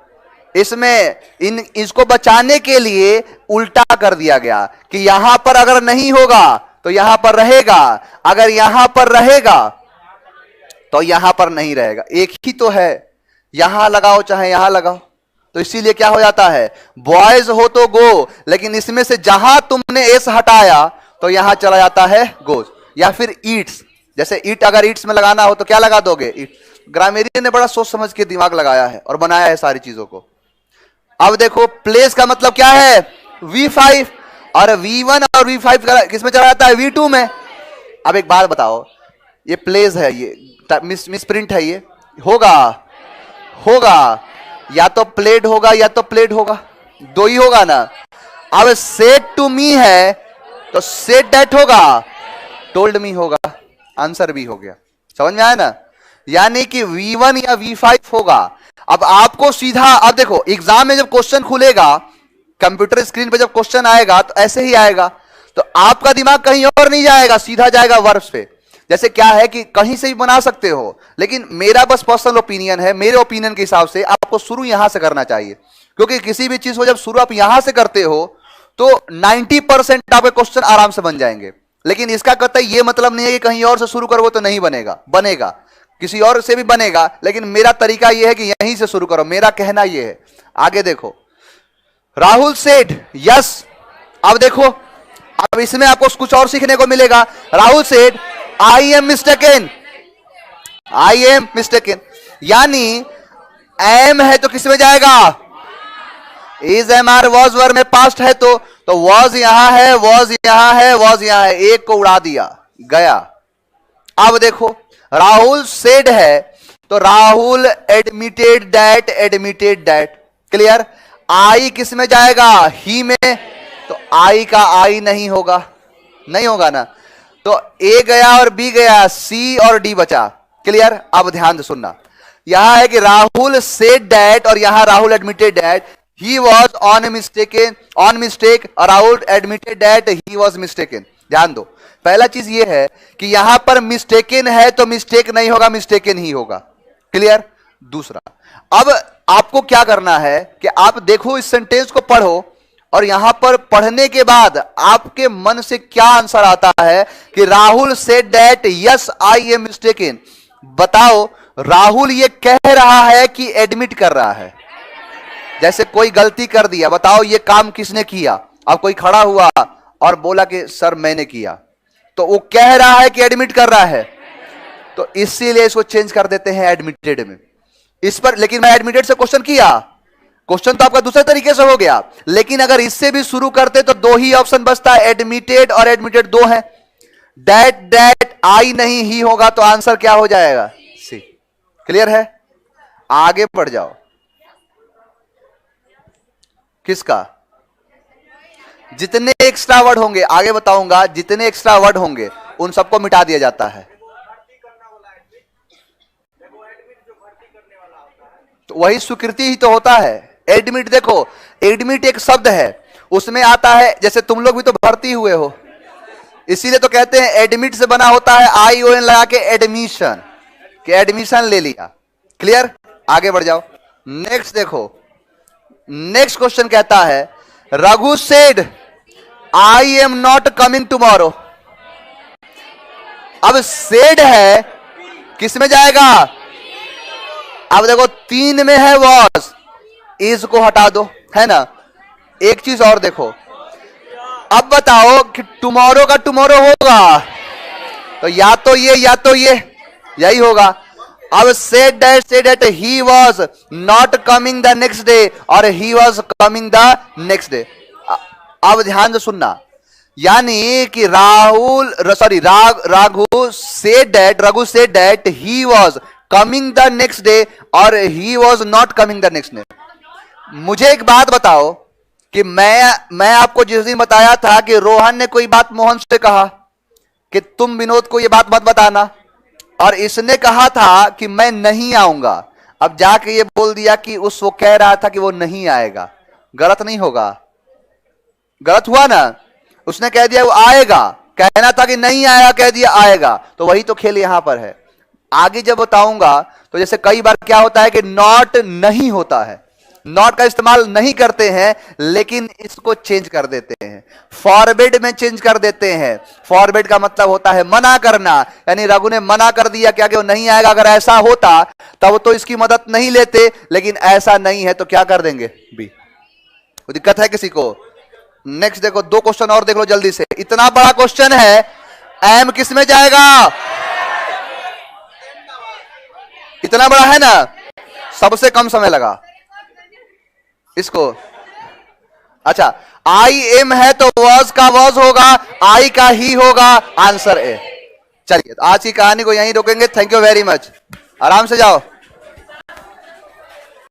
इसमें इसको बचाने के लिए उल्टा कर दिया गया कि यहां पर अगर नहीं होगा तो यहां पर रहेगा, अगर यहां पर रहेगा तो यहां पर नहीं रहेगा। एक ही तो है, यहां लगाओ चाहे यहां लगाओ। तो इसीलिए क्या हो जाता है, बॉयज हो तो गो, लेकिन इसमें से जहां तुमने एस हटाया तो यहां चला जाता है गोज। या फिर ईट्स, जैसे ईट अगर ईट्स में लगाना हो तो क्या लगा दोगे? ईट। ग्रामेरियन ने बड़ा सोच समझ के दिमाग लगाया है और बनाया है सारी चीजों को। अब देखो प्लेस का मतलब क्या है? V5, और V1 और V5 किसमें चला जाता है? V2 में। अब एक बात बताओ, ये प्लेस है, ये मिसप्रिंट है, ये होगा या तो प्लेड होगा या तो प्लेड होगा, दो ही होगा ना। अब सेड टू मी है तो सेड दैट होगा, टोल्ड मी होगा, आंसर भी हो गया। समझ में आया ना? यानी कि V1 या V5 होगा। अब आपको सीधा, अब देखो एग्जाम में जब क्वेश्चन खुलेगा, कंप्यूटर स्क्रीन पे जब क्वेश्चन आएगा तो ऐसे ही आएगा, तो आपका दिमाग कहीं और नहीं जाएगा, सीधा जाएगा वर्ब्स पे। जैसे क्या है कि कहीं से भी बना सकते हो, लेकिन मेरा बस पर्सनल ओपिनियन है, मेरे ओपिनियन के हिसाब से आपको शुरू यहां से करना चाहिए, क्योंकि किसी भी चीज को जब शुरू आप यहां से करते हो तो 90% आपके क्वेश्चन आराम से बन जाएंगे। लेकिन इसका कतई ये मतलब नहीं है कि कहीं और से शुरू करोगे तो नहीं बनेगा, बनेगा, किसी और से भी बनेगा, लेकिन मेरा तरीका यह है कि यहीं से शुरू करो, मेरा कहना यह है। आगे देखो, राहुल सेड यस। अब देखो, अब इसमें आपको कुछ और सीखने को मिलेगा। Rahul said I am mistaken, I am mistaken, यानी एम है तो किस में जाएगा? Is am are was were में पास्ट है तो वॉज यहां है, वॉज यहां है, वॉज यहां है, एक को उड़ा दिया गया। अब देखो राहुल सेड है तो Rahul admitted that, admitted that, clear. I किस में जाएगा? ही में, तो आई का आई नहीं होगा, नहीं होगा ना। तो ए गया और बी गया, सी और डी बचा, क्लियर। अब ध्यान से सुनना, यहां है कि राहुल सेड दैट और यहां Rahul admitted that he was on mistaken, on mistake, और Rahul admitted that he was mistaken. ध्यान दो, पहला चीज यह है कि यहां पर मिस्टेकन है तो मिस्टेक नहीं होगा, मिस्टेकन ही होगा, क्लियर। दूसरा, अब आपको क्या करना है कि आप देखो इस सेंटेंस को पढ़ो, और यहां पर पढ़ने के बाद आपके मन से क्या आंसर आता है कि Rahul said that yes I am mistaken. बताओ, राहुल ये कह रहा है कि एडमिट कर रहा है? जैसे कोई गलती कर दिया, बताओ ये काम किसने किया? अब कोई खड़ा हुआ और बोला कि सर मैंने किया, तो वो कह रहा है कि एडमिट कर रहा है, तो इसीलिए इसको चेंज कर देते हैं एडमिटेड में। इस पर, लेकिन मैं एडमिटेड से क्वेश्चन किया, क्वेश्चन तो आपका दूसरे तरीके से हो गया, लेकिन अगर इससे भी शुरू करते तो दो ही ऑप्शन बचता है, एडमिटेड और एडमिटेड दो है। दैट आई नहीं ही होगा, तो आंसर क्या हो जाएगा? सी। क्लियर है? आगे बढ़ जाओ। किसका? जितने एक्स्ट्रा वर्ड होंगे, आगे बताऊंगा, जितने एक्स्ट्रा वर्ड होंगे उन सबको मिटा दिया जाता है। तो वही स्वीकृति ही तो होता है। एडमिट, देखो एडमिट एक शब्द है, उसमें आता है, जैसे तुम लोग भी तो भर्ती हुए हो, इसीलिए तो कहते हैं एडमिट से बना होता है ION लगा के एडमिशन, कि एडमिशन ले लिया, क्लियर। आगे बढ़ जाओ, नेक्स्ट देखो, नेक्स्ट क्वेश्चन कहता है Raghu said I am not coming tomorrow. अब सेड है, किस में जाएगा? अब देखो 3 में है वॉज, इज को हटा दो, है ना। एक चीज और देखो, अब बताओ कि टुमारो का टुमारो होगा तो या तो ये या तो ये, यही होगा। अब said that he was not coming the next day और he was coming the next day. अब ध्यान से सुनना, यानी कि Raghu said that he was coming the next day और he was not coming the next day. मुझे एक बात बताओ कि मैं आपको जिस दिन बताया था कि रोहन ने कोई बात मोहन से कहा कि तुम विनोद को यह बात मत बताना, और इसने कहा था कि मैं नहीं आऊंगा, अब जाके ये बोल दिया कि वो कह रहा था कि वो नहीं आएगा, गलत नहीं होगा? गलत हुआ ना? उसने कह दिया वो आएगा, कहना था कि नहीं आएगा, कह दिया आएगा, तो वही तो खेल यहां पर है। आगे जब बताऊंगा तो जैसे कई बार क्या होता है कि नॉट नहीं होता है, नॉट का इस्तेमाल नहीं करते हैं, लेकिन इसको चेंज कर देते हैं, फॉरबिड में चेंज कर देते हैं। फॉरबिड का मतलब होता है मना करना, यानी रघु ने मना कर दिया क्या कि वो नहीं आएगा। अगर ऐसा होता तब तो इसकी मदद नहीं लेते, लेकिन ऐसा नहीं है तो क्या कर देंगे, बी। कोई दिक्कत है किसी को? नेक्स्ट देखो, 2 क्वेश्चन और देख लो जल्दी से। इतना बड़ा क्वेश्चन है, एम किस में जाएगा? इतना बड़ा है ना, सबसे कम समय लगा इसको। अच्छा, आई एम है तो वॉज का वॉज होगा, आई का ही होगा, आंसर ए। चलिए आज की कहानी को यहीं रोकेंगे। थैंक यू वेरी मच, आराम से जाओ।